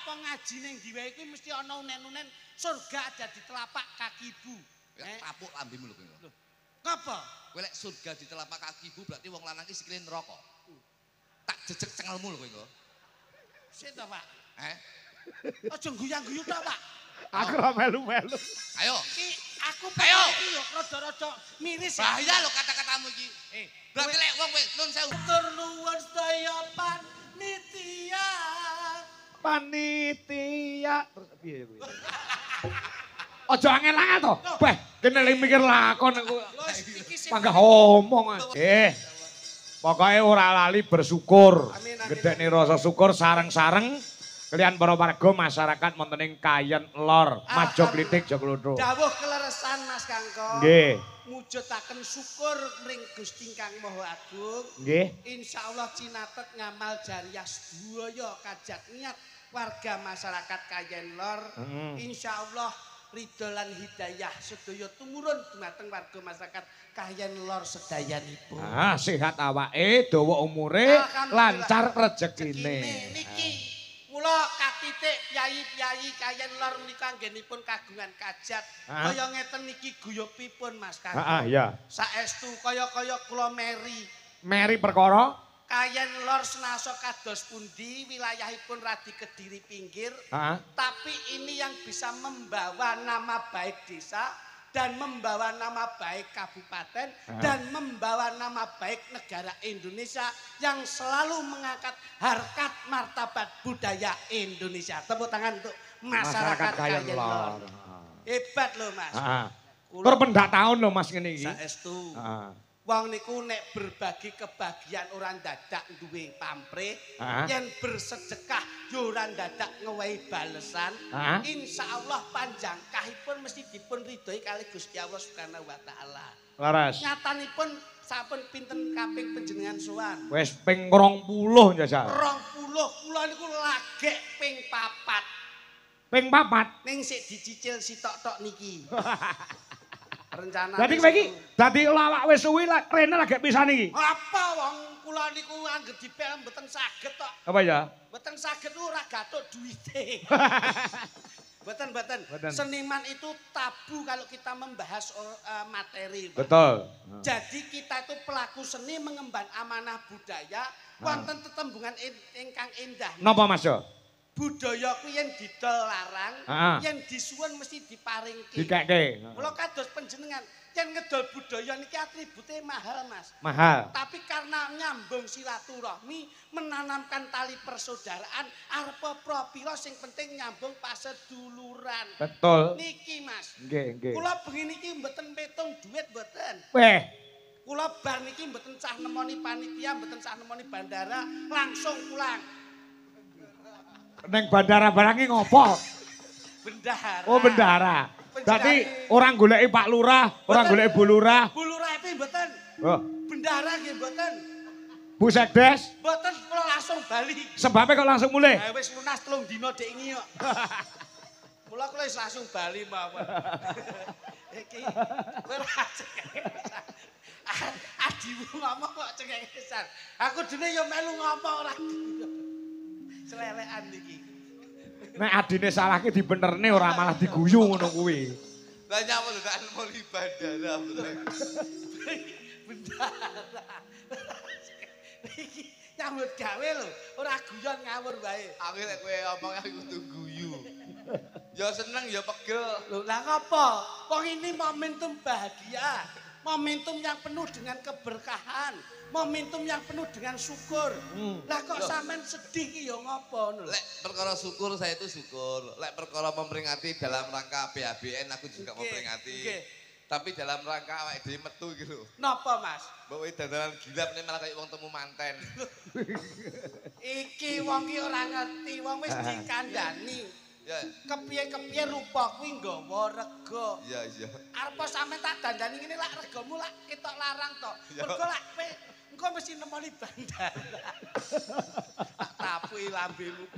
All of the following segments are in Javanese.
apa ngaji ning diwehi kuwi mesti ana unen-unen surga ada di telapak kaki ibu. Tapuk lambemu lho kowe. Ngapa? Kowe lek surga di telapak kaki ibu berarti wong lanang iki sikile neraka. Tak jejeg cengelmu lho kowe engko. Sik to, Pak. Aja guyang-guyu to, Pak. Aku ora melu-melu. Ayo. Iki aku Ayo. iki yo rada-rada miris. Bahaya lho kata-katamu iki. Berarti lek wong kowe nun sewu. Tur nuwun sedaya panitia. Panitia. Terus piye kuwi? Aja angel-angel to. Beh, kene lek mikir lakon aku. Panggah omong. Pokoknya ora lali bersyukur. Gedekne rasa syukur sareng-sareng kalian para warga masyarakat wonten ing Kayen Lor, Majo Klitik, Joglodo. Dawuh keleresan Mas Kangkong. Nggih. Mujudaken syukur ring Gusti Kang Maha Agung. Nggih. Insyaallah cinatet ngamal jariah sedaya kajat niat warga masyarakat Kayen Lor. Insyaallah ridho lan hidayah sedaya tumurun dumateng warga masyarakat Kayen Lor sedayanipun. Sehat awake, dawa umure, lancar rezekine. Niki kula katitik piyayi-piyayi Kayen Lor menika anggenipun kagungan kajat. Kaya ngeten niki guyubipun Mas Kang. Iya. Saestu kaya-kaya kula meri. Meri perkara Kayen Lor senasa kados pundi wilayahipun radi Kediri pinggir. Tapi ini yang bisa membawa nama baik desa dan membawa nama baik kabupaten dan membawa nama baik negara Indonesia yang selalu mengangkat harkat martabat budaya Indonesia. Tepuk tangan untuk masyarakat Kayen Lor. Hebat loh Mas. Tur pendak taun loh Mas ngene iki. Saestu. Wong niku nek berbagi kebahagiaan orang dadak duwe pamrih, yen bersedekah yo ora dadak ngewehi balesan. Insyaallah panjangkahipun mesti dipun ridhoi kali Gusti Allah Subhanahu wa taala. Laras. Nyatanipun sampun pinten kaping panjenengan sowan? Wis ping 20 njajal. 20, kula niku lagek ping 4. Ping 4. Ning sik dicicil sitok-tok niki. Rencana. Dadi kowe iki dadi lawak wis suwi rene lagi pisan iki. Apa wong kula niku anggere dipel mboten saged tok. Apa ya? Mboten saged ora gathuk duwite. Mboten. Seniman itu tabu kalau kita membahas materi. Betul. Jadi kita itu pelaku seni mengemban amanah budaya wonten tetembungan ingkang endah. Napa Mas yo? Budaya kuwi yen didol larang, yen disuwun mesti diparingke. Dikekke. Mula kados panjenengan, yen ngedol budaya niki atribute mahal, Mas. Mahal. Tapi karena nyambung silaturahmi, menanamkan tali persaudaraan, arepa propira sing penting nyambung paseduluran. Betul. Niki, Mas. Nggih. Kula bengi niki mboten petung duit mboten. Weh. Kula bar niki mboten cah nemoni panitia, mboten cah nemoni bandara, langsung pulang. Neng bandara barangnya ngopo? Bendahara. Oh bendahara. Berarti orang goleki Pak Lurah, orang goleki Bu Lurah. Bu Lurah itu mboten. Oh. Bendahara nggih mboten. Bu Sekdes? Mboten kula langsung bali. Sebabnya kok langsung mulai? Wis lunas 3 dina dek ingi kok. Mula kula wis langsung bali mawon. Iki ora adimu ngomong kok cengengesan. Aku dene yo melu ngomong ora. Selelekan iki. Nek adine salahke dibenerne ora malah diguyu ngono kuwi. Lah nyapa lho kan mau di bandara. Bendara. Iki nyambut gawe lho, ora guyon ngawur wae. Aku nek kowe omong aku kudu guyu. Ya seneng ya pegel. Lho lah ngapa? Wong ini momentum bahagia. Momentum yang penuh dengan keberkahan. Momentum yang penuh dengan syukur. Lah kok sampean sedih ki ya ngopo lho. Lek perkara syukur saya itu syukur. Lek perkara memperingati dalam rangka BHBN aku juga memperingati. Tapi dalam rangka awake dhewe metu iki lho. Napa, Mas? Mbok kowe dandanan gilap nek malah kaya wong temu manten. Iki wong ki ora ngerti, wong wis dikandani. Ya. Kepiye-kepiye rupa kuwi nggawa rega. Iya. Arep sampean tak dandani ngene lak regamu lak ketok larang to. Mergo lak engko mesti nemoni bandara. Tak tapuki lambemu.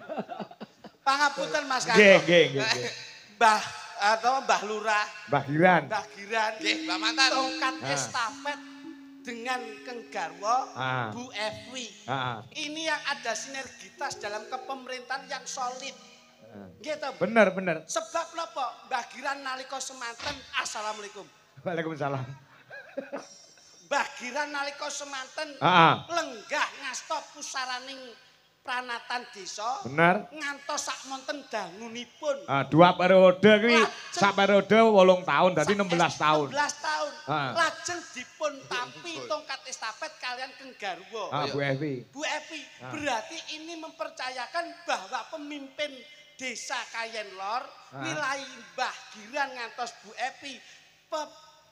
Pangapunten Mas Kang. Nggih. Mbah Lurah. Mbah Giran. Nggih, Mbak Mantan. Tongkat estafet dengan Keng Garwo, Bu Evi. Ini yang ada sinergitas dalam kepemerintahan yang solid. Nggih to. Bener. Sebab napa? Mbah Giran nalika semanten Assalamualaikum. Waalaikumsalam. Mbah Giran nalika semanten lenggah ngasta pusaraning pranatan desa. Bener. Ngantos sakmonten dangunipun. Dua periode kuwi sak periode 8 tahun dadi 16 tahun. 16 tahun. Lajeng dipun tampi tongkat estafet kalian Keng Garwa. Bu Evi. Bu Evi, berarti ini mempercayakan bahwa pemimpin desa Kayen Lor, wilayah Mbah Giran ngantos Bu Evi,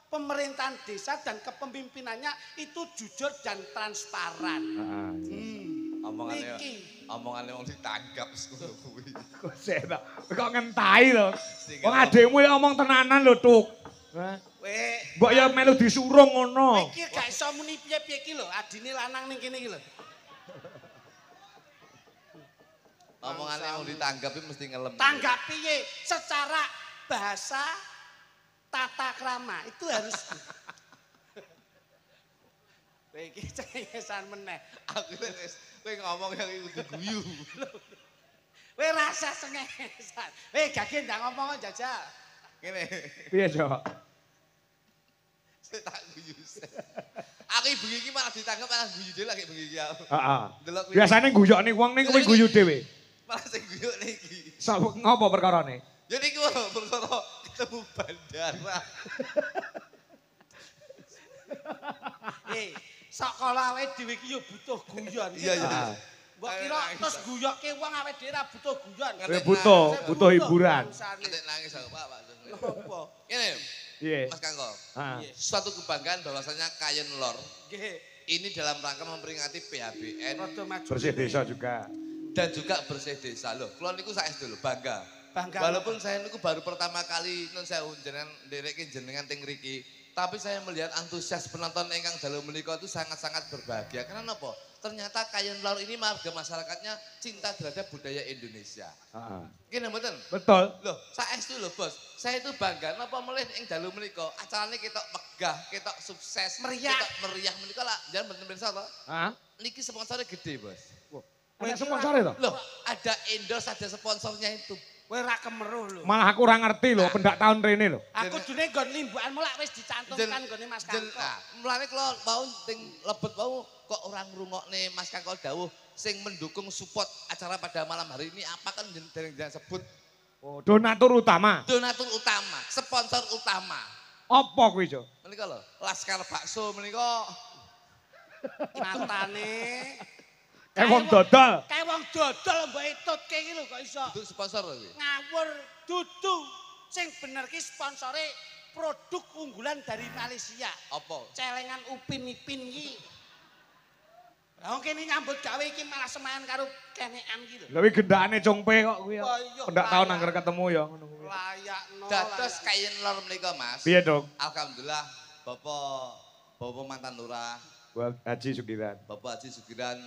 pemerintahan desa dan kepemimpinannya itu jujur dan transparan. Omongannya wong ditanggap ngono kuwi. Kok sedak. Kok ngentahi to. Wong adekmu omong tenanan lho, Tuk. Mbok ya melu disurung ngono. Iki gak iso muni piye-piye iki lho, adine lanang ning kene iki lho. Omongannya wong ditanggapi mesti ngelem. Tanggap piye? Secara bahasa tata krama itu harus iki cengengesan meneh. Aku wis kowe ngomong yang kudu guyu. Kowe rasa cengengesan. Gage ndak ngomong jajal. Ngene. Piye, Jok? Saya tak guyu. Aku bengi iki malah ditangkap malah guyu dhewe lagi bengi iki aku. Heeh. Biasane guyokne wong ning kowe guyu dhewe. Malah sing guyuk niki. Ngopo perkarane? Ya niki perkara ketemu bandara. Sekolah awake dhewe iki yo butuh guyon. Iya. Mbok kira terus guyokke wong awake dhewe ra butuh guyon. Butuh hiburan. Nanti nangis aku, Pak. Napa? Ini, Mas Kangko. Suatu kebanggaan bahwasanya Kayen Lor ini dalam rangka memperingati PHBN. Bersih desa juga. Dan juga bersih desa. Loh, kalau niku saestu lho, bangga. Walaupun saya niku baru pertama kali nun saya jenengan nderekke jenengan teng mriki. Tapi saya melihat antusias penonton ingkang dalu menika itu sangat-sangat berbahagia. Karena apa? Ternyata Kayen Lor ini warga masyarakatnya cinta terhadap budaya Indonesia. Gini mboten? Betul. Loh, saestu lho, Bos. Saya itu bangga napa mulih ing dalu menika acarane ketok megah, ketok sukses, ketok meriah menika lah. Jangan mboten-mboten to. Niki sponsornya gede, Bos. Ada sponsornya to? Loh, ada endorse, ada sponsornya itu. Kowe ra kemeruh lho. Malah aku ora ngerti lho, pendak tahun rene lho. Aku dune nggon limbukan mulak wis dicantumkan nggone Mas Kangko. Mulane kula mau ting lebet mau kok ora ngrungokne Mas Kangko dawuh sing mendukung support acara pada malam hari ini apa kan jenengan sebut donatur utama. Donatur utama, sponsor utama. Apa kuwi, Jo? Menika lho, Laskar Bakso menika matane kayak wong dodol. Kayak wong dodol mbok etutke iki lho kok iso. Itu sponsor lho iki. Ngawur dudu. Sing bener ki sponsore produk unggulan dari Malaysia. Apa? Celengan Upin Ipin iki. Lah wong kene nyambut gawe iki malah semayan karo kenekan iki lho. Lha iki gendakane congpe kok kuwi. Pendak tahun angger ketemu ya ngono kuwi. Layakno. Dados Kayen Lor menika, Mas. Piye, Dok? Alhamdulillah Bapak mantan lurah. Haji Sugiran. Bapak Haji Sugiran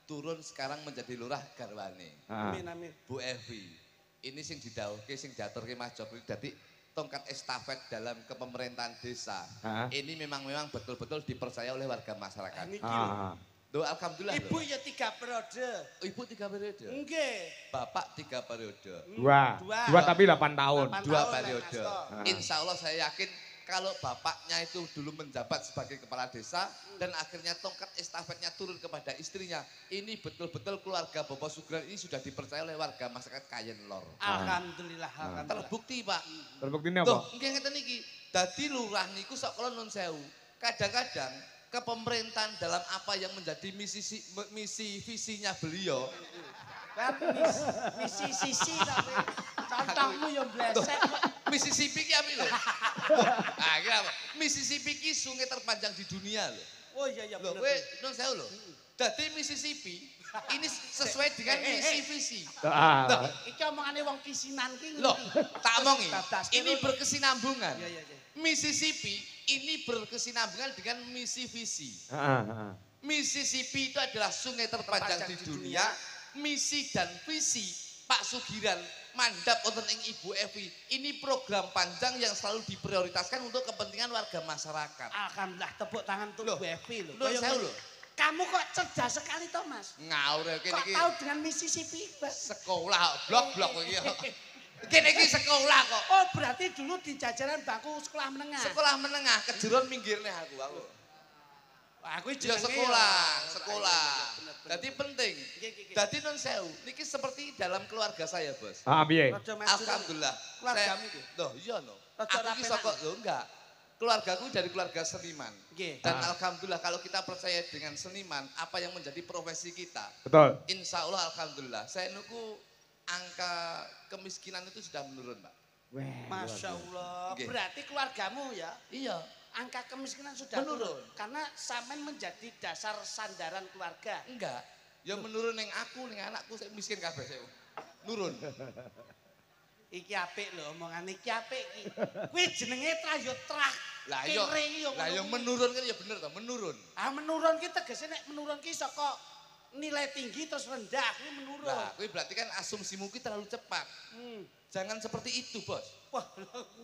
turun sekarang menjadi lurah garwane. Amin amin. Bu Evi, ini sing didhawuhke sing diaturke Mas Joko dadi tongkat estafet dalam kepemerintahan desa. Ini memang betul-betul dipercaya oleh warga masyarakat. Loh, alhamdulillah. Ibu ya 3 periode. Ibu 3 periode. Nggih. Bapak 3 periode. Dua tapi 8 tahun. 2 periode. Insya Allah saya yakin kalau bapaknya itu dulu menjabat sebagai kepala desa dan akhirnya tongkat estafetnya turun kepada istrinya. Ini betul-betul keluarga Bapak Sugiran ini sudah dipercaya oleh warga masyarakat Kayen Lor. Alhamdulillah. Terbukti, Pak. Terbukti apa? Loh, nggih ngeten iki. Dadi lurah niku sak kula nun sewu. Kadang-kadang kepemerintahan dalam apa yang menjadi misi visinya beliau. Kan misi sisi tapi contohmu yang bleset. Mississippi ki apa lho? Ah, iki apa? Mississippi ki sungai terpanjang di dunia lho. Oh iya iya bener. Kowe nun sewu lho. Dadi Mississippi ini sesuai dengan misi visi. Loh, iki omongane wong kisinan ki. Loh, tak omongi. Ini berkesinambungan. Iya iya iya. Mississippi ini berkesinambungan dengan misi visi. Mississippi itu adalah sungai terpanjang di dunia. Misi dan visi Pak Sugiran mandap wonten ing Ibu Evi. Ini program panjang yang selalu diprioritaskan untuk kepentingan warga masyarakat. Alhamdulillah tepuk tangan untuk Bu Evi lho. Lho, saya lho. Kamu kok cerdas sekali toh Mas? Ngawur kene iki. Kok tahu dengan Mississippi? Sekolah blok-blok iki. Kene iki sekolah kok. Oh, berarti dulu di jajaran bangku sekolah menengah. Sekolah menengah, kejuron minggirne aku. Wah, aku Ya sekolah. Jadi penting. Jadi non sewu, niki seperti dalam keluarga saya, Bos. Piye? Alhamdulillah. Keluargamu iki. Loh, iya no. Aku iki saka lho enggak. Keluargaku dari keluarga seniman. Dan alhamdulillah kalau kita percaya dengan seniman, apa yang menjadi profesi kita. Betul. Insya Allah alhamdulillah. Saya nuku angka kemiskinan itu sudah menurun, Pak. Masya Allah. Berarti keluargamu ya? Iya. Angka kemiskinan sudah menurun. Karena sampean menjadi dasar sandaran keluarga. Enggak. Ya menurun yang aku, yang anakku saya miskin kabeh saya. Nurun. Iki apik lho, omongan iki apik iki. Kuwi jenenge trah. Lah yo menurun kan ya bener to, menurun. Menurun ki tegese nek menurun ki saka nilai tinggi terus rendah kuwi menurun. Lah kuwi berarti kan asumsimu ki terlalu cepat. Jangan seperti itu, Bos. Wah,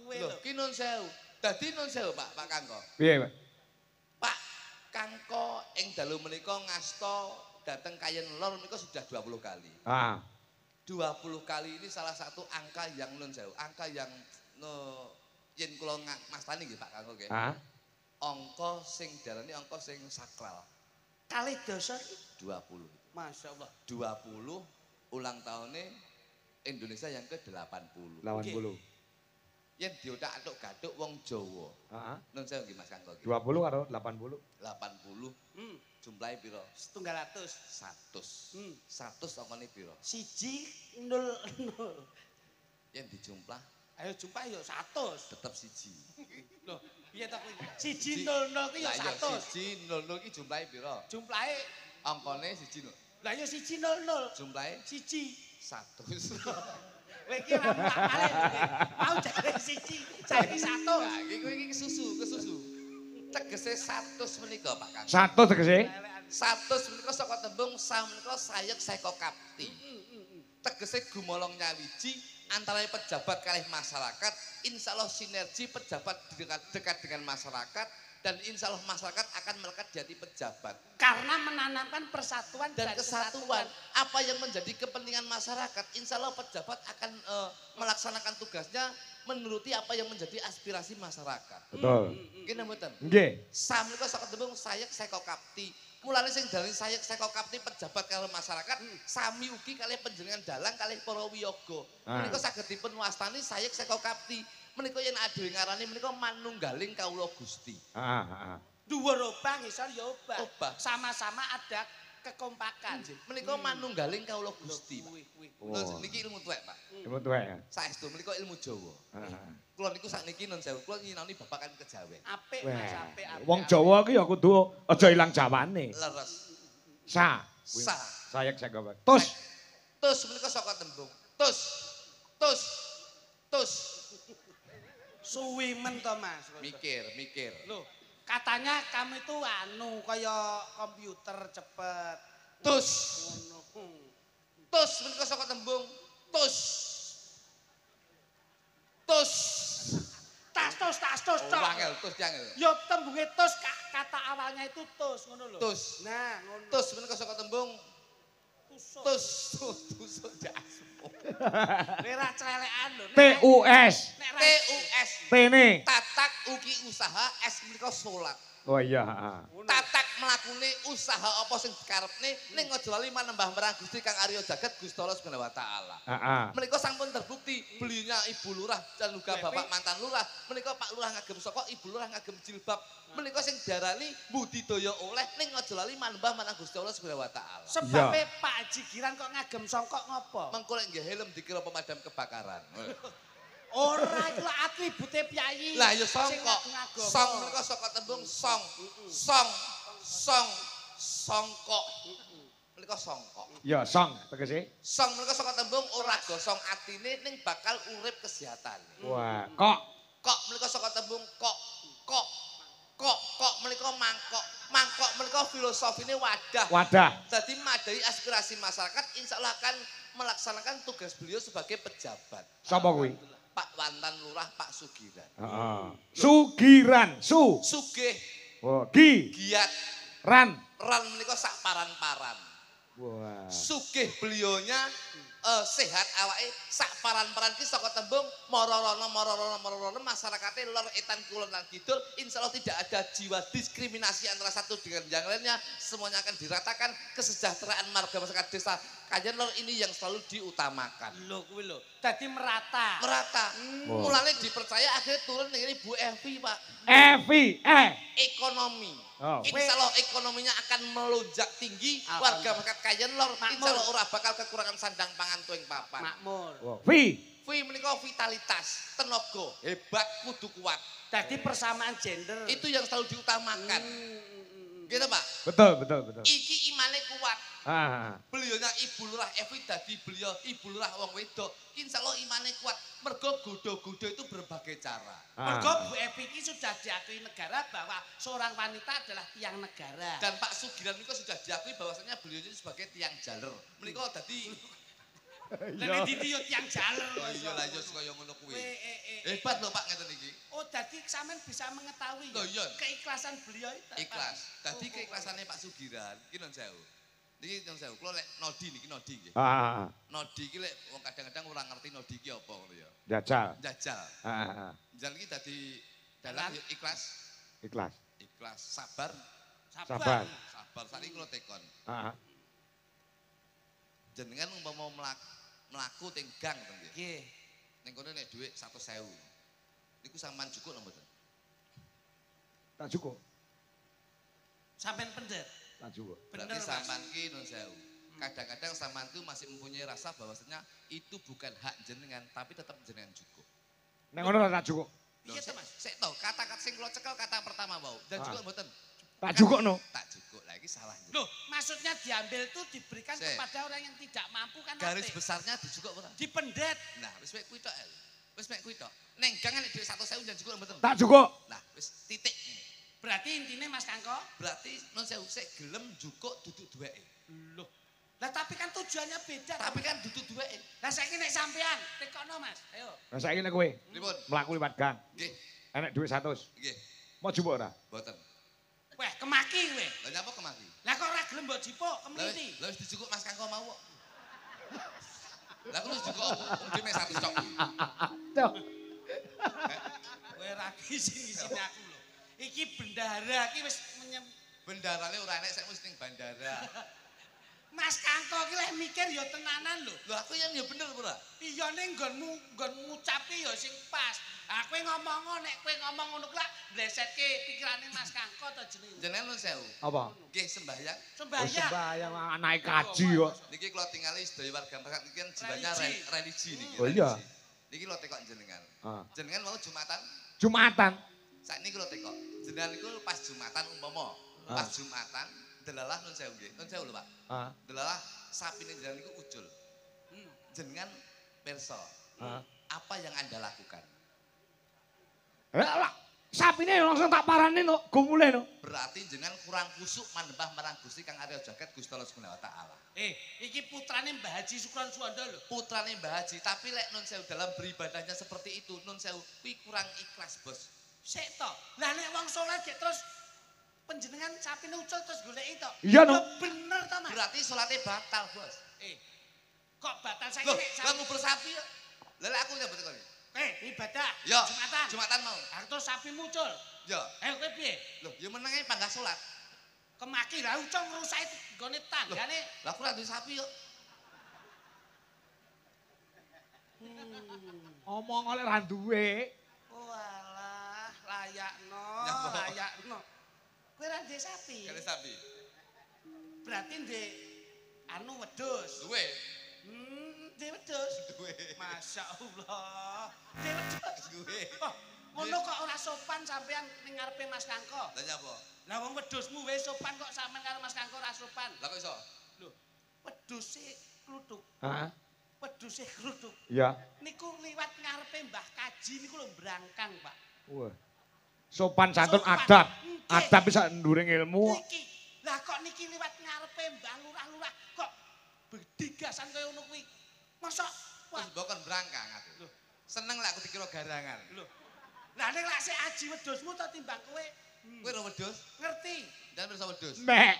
kuwi lho. Ki nun sewu. Dadi nun sewu, Pak Kangko. Piye, Pak? Pak Kangko ing dalu menika ngasta dateng Kayen Lor menika sudah 20 kali. 20 kali ini salah satu angka yang nun sewu, angka yang yen kula mastani nggih Pak Kangko nggih. Angka sing diarani angka sing sakral. Kalih dosa 20. Masya Allah. 20 ulang tahunnya Indonesia yang ke-80. 80. Yen diotak-atuk gaduk wong Jawa. Nun sewu nggih Mas Kangko. 20 karo 80. 80. Jumlahe pira? 100. 100. 100 angkane pira? 100. Yen dijumlah ayo jumlah yo 100. tetep 1. Loh, piye ta kuwi? 100 ki yo 100. 100 ki jumlahe pira? Jumlahe angkane 1. Lah yo 100. Jumlahe 1. 100. Kowe iki ora male. Mau jare 1, saiki 100. Nah, iki kowe iki kesusu. Tegese 100 menika Pak Kang. 100 tegese? 100 menika saka tembung sa menika sayek saka kapti. Tegese gumolong nyawiji antara pejabat kalih masyarakat, insyaallah sinergi pejabat dekat dengan masyarakat dan insyaallah masyarakat akan melekat di hati pejabat. Karena menanamkan persatuan dan kesatuan. Apa yang menjadi kepentingan masyarakat, insyaallah pejabat akan melaksanakan tugasnya menuruti apa yang menjadi aspirasi masyarakat. Betul. Nggih mboten? Nggih. Sam menika saka tembung sayek saka kapti. Mulane sing dalane sayek saka kapti pejabat karo masyarakat sami ugi kalih panjenengan dalang kalih para wiyaga. Menika saged dipun wastani sayek saka kapti. Menika yen adewe ngarani menika manunggaling kawula Gusti. Dhuwur obah ngisor ya obah. Sama-sama ada kekompakan. Menika manunggaling kawula Gusti. Niki ilmu tuwek, Pak. Ilmu tuwek. Saestu menika ilmu Jawa. Kula niku sakniki nun sewu, kula nyinaoni babakan kejawen. Apik Mas, apik. Wong Jawa ki ya kudu aja ilang jawane. Leres. Sayek saka. Tus menika saka tembung. Tus. Suwi men to Mas. Mikir. Loh, katanya kamu itu kaya komputer cepet. Tus menika saka tembung tus. Tas. Wangel tus jangel. Yo tembunge tus kata awalnya itu tus ngono lho. Tus. Nah, ngono. Tus menika saka tembung tus. Ora celelekan lho. TUS. Tene. Tatak uki usaha S menika salat. Oh iya, Tatak mlakune usaha apa sing dikarepne ning aja lali manembah marang Gusti Kang Arya Jagat Gusti Allah Subhanahu wa taala. Menika sampun terbukti belinya Ibu Lurah dan juga Bapak mantan Lurah. Menika Pak Lurah ngagem saka Ibu Lurah ngagem jilbab. Menika sing diarani budidaya oleh ning aja lali manembah marang Gusti Allah Subhanahu wa taala. Sebabe Pak Haji Giran kok ngagem songkok ngopo? Mengko lek nggih helm dikira pemadam kebakaran. Ora iku atribute piyai. Lah ya songkok. Song menika saka tembung song. Songkok. Menika songkok. Ya song tegese. Song menika saka tembung ora gosong atine ning bakal urip kesehatan. Wah, kok menika saka tembung kok menika mangkok. Mangkok menika filosofine wadah. Dadi madai aspirasi masyarakat insyaallah akan melaksanakan tugas beliau sebagai pejabat. Sapa kuwi? Pak Wantan Lurah Pak Sugiran. Sugiran, Sugih. Oh, Giat. ran menika sak paran-paran. Wah. Sugih belionya sehat awake sak paran-paran ki saka tembung mararana masyarakate lor etan kulon lan kidul insyaallah tidak ada jiwa diskriminasi antara satu dengan yang lainnya semuanya akan diratakan kesejahteraan marga masyarakat desa Kajen Lor ini yang selalu diutamakan. Lho kuwi lho. Dadi merata. Merata. Mulane dipercaya akhirnya turun ning Ibu Evi, Pak. Evi, ekonomi. Oh. Insyaallah ekonominya akan melonjak tinggi, warga masyarakat Kajen Lor insyaallah ora bakal kekurangan sandang pangan tuing papan. Makmur. Vi menika vitalitas, tenaga, hebat kudu kuat. Dadi persamaan gender. Itu yang selalu diutamakan. Gitu, Pak? Betul. Iki imane kuat. Beliaunya Ibu Lurah Evi dadi beliau Ibu Lurah wong wedok. Insyaallah imane kuat. Mergo godo-godo itu berbagai cara. Mergo Bu Evi ini sudah diakui negara bahwa seorang wanita adalah tiang negara. Dan Pak Sugiran niku sudah diakui bahwasanya beliau itu sebagai tiang jaler. Menika dadi Lha dadi yo tiang jaler. Oh iya lah yo kaya ngono kuwi. Hebat lho Pak ngeten iki. Oh dadi sampean bisa mengetahui keikhlasan beliau itu. Ikhlas. Dadi keikhlasannya Pak Sugiran iki non sewu. Niki non sewu, kula lek nodi niki nodi nggih. Nodi iki lek wong kadang-kadang ora ngerti nodi iki apa ngono ya. Jajal. Jajal iki dadi dalang ikhlas. Ikhlas, sabar. Sakniki kula tekon. Jenengan umpama mlaku teng gang to nggih. Nggih. Ning kono nek dhuwit 100.000. Niku sampean cukup napa mboten? Tak cukup. Sampean pendet. Tak cukup. Berarti sampean ki nun sewu. Kadang-kadang sampean itu masih mempunyai rasa bahwasanya itu bukan hak jenengan tapi tetap jenengan cukup. Nek ngono tak cukup. Piye to Mas? Sik to, kata-kata sing kula cekel kata pertama wau. Dan cukup mboten? Tak cukup no. Tak cukup lagi salah. Loh, maksudnya diambil itu diberikan kepada orang yang tidak mampu kan? Garis besarnya dicukup ora? Dipendet. Nah, wis mek kuwi tok. Wis mek kuwi tok. Ning gang nek dhuwit 100.000 jan cukup mboten? Tak cukup. Nah, wis titik. Berarti intine Mas Kangko? Berarti non sewu sik gelem jukuk duduk duweke. Loh. Lah tapi kan tujuannya beda. Tapi kan duduk duweke. Lah saiki nek sampean tekono Mas. Ayo. Lah saiki nek kowe. Pripun? Mlaku liwat gang. Nggih. Enek dhuwit 100. Nggih. Mau jupuk ora? Mboten. Weh, kemaki kowe. Lah nyapa kemaki? Lah kok ora gelem mbok jipuk, kemliti. Lah wis dijukuk Mas Kangko mau kok. Lah kuwi dijukuk opo? Wong mek 100 cok. Cok. Kowe ra sini aku lho. Iki bendahara iki wis bendarane ora enek sik wis ning bandara. Mas Kangko iki lek mikir ya tenanan lho. Lho aku yang ya bener ora? Iya ning nggon ngucapi ya sing pas. Ah kowe ngomong nek kowe ngomong ngono kuwi blesetke pikirane Mas Kangko to jenenge. Jenengan nun sewu. Apa? Nggih sembahyang. Sembahyang anake kaji kok. Niki kula tingali sedaya warga masyarakat iki kan jiwanya religi niki. Oh iya. Niki kula tekok jenengan. Jenengan mau Jumatan? Jumatan. Saiki kula tekok. Jenengan niku pas Jumatan umpama pas Jumatan delalah nun sewu nggih. Nun sewu lho Pak. Delalah sapine jenengan niku ucul. Jenengan pirsa. Apa yang Anda lakukan? Lah, sapine langsung tak parani no, gumule no. Berarti jenengan kurang kusuk manembah marang Gusti Kang Arya Jagat Gusti Allah Subhanahu wa taala. Iki putrane Mbah Haji Sukron Suwanda lho. Putrane Mbah Haji, tapi lek nun sewu dalam beribadahnya seperti itu, nun sewu kuwi kurang ikhlas, Bos. Sik to. Lah nek wong salat terus panjenengan sapine ucul terus goleki to. Iya no. Bener to, Mas? Berarti salate batal, Bos. Kok batal saiki nek nek ngubur sapi yo. Lah lek aku nyebut kok. Ibadah. Yo, Jumatan. Jumatan mau. Terus sapi muncul. Yo. Ayo kowe piye? Loh, yo meneng ae panggah salat. Kemaki lah ucul ngrusaki gone tanggane. Lah aku ra duwe sapi yo. Omong oleh ra duwe. Walah, layakno. Kowe ra duwe sapi. Kene sapi. Berarti ndek anu wedhus. Duwe. Duwe wedhus. Duwe. Masyaallah. Duwe wedhus. Duwe. Ngono kok ora sopan sampean ning ngarepe Mas Kangko. Lah nyapa? Lah wong wedhusmu wis sopan kok sampean karo Mas Kangko ora sopan. Lah kok iso? Lho, wedhuse kluthuk. Heeh. Wedhuse kluthuk. Iya. Niku liwat ngarepe Mbah Kaji niku lho brangkang, Pak. Wah. Sopan santun adab. Adab bisa nduring ilmu. Niki. Lah kok niki liwat ngarepe Mbah Lurah-lurah kok bedigasan kaya ngono kuwi. Masa wis mbokon brangkang aku. Lho, seneng lek aku dikira garangan. Lho. Lah nek lek sik aji wedhusmu to timbang kowe Kowe ora wedhus? Ngerti. Dan pirsa wedhus? Mek.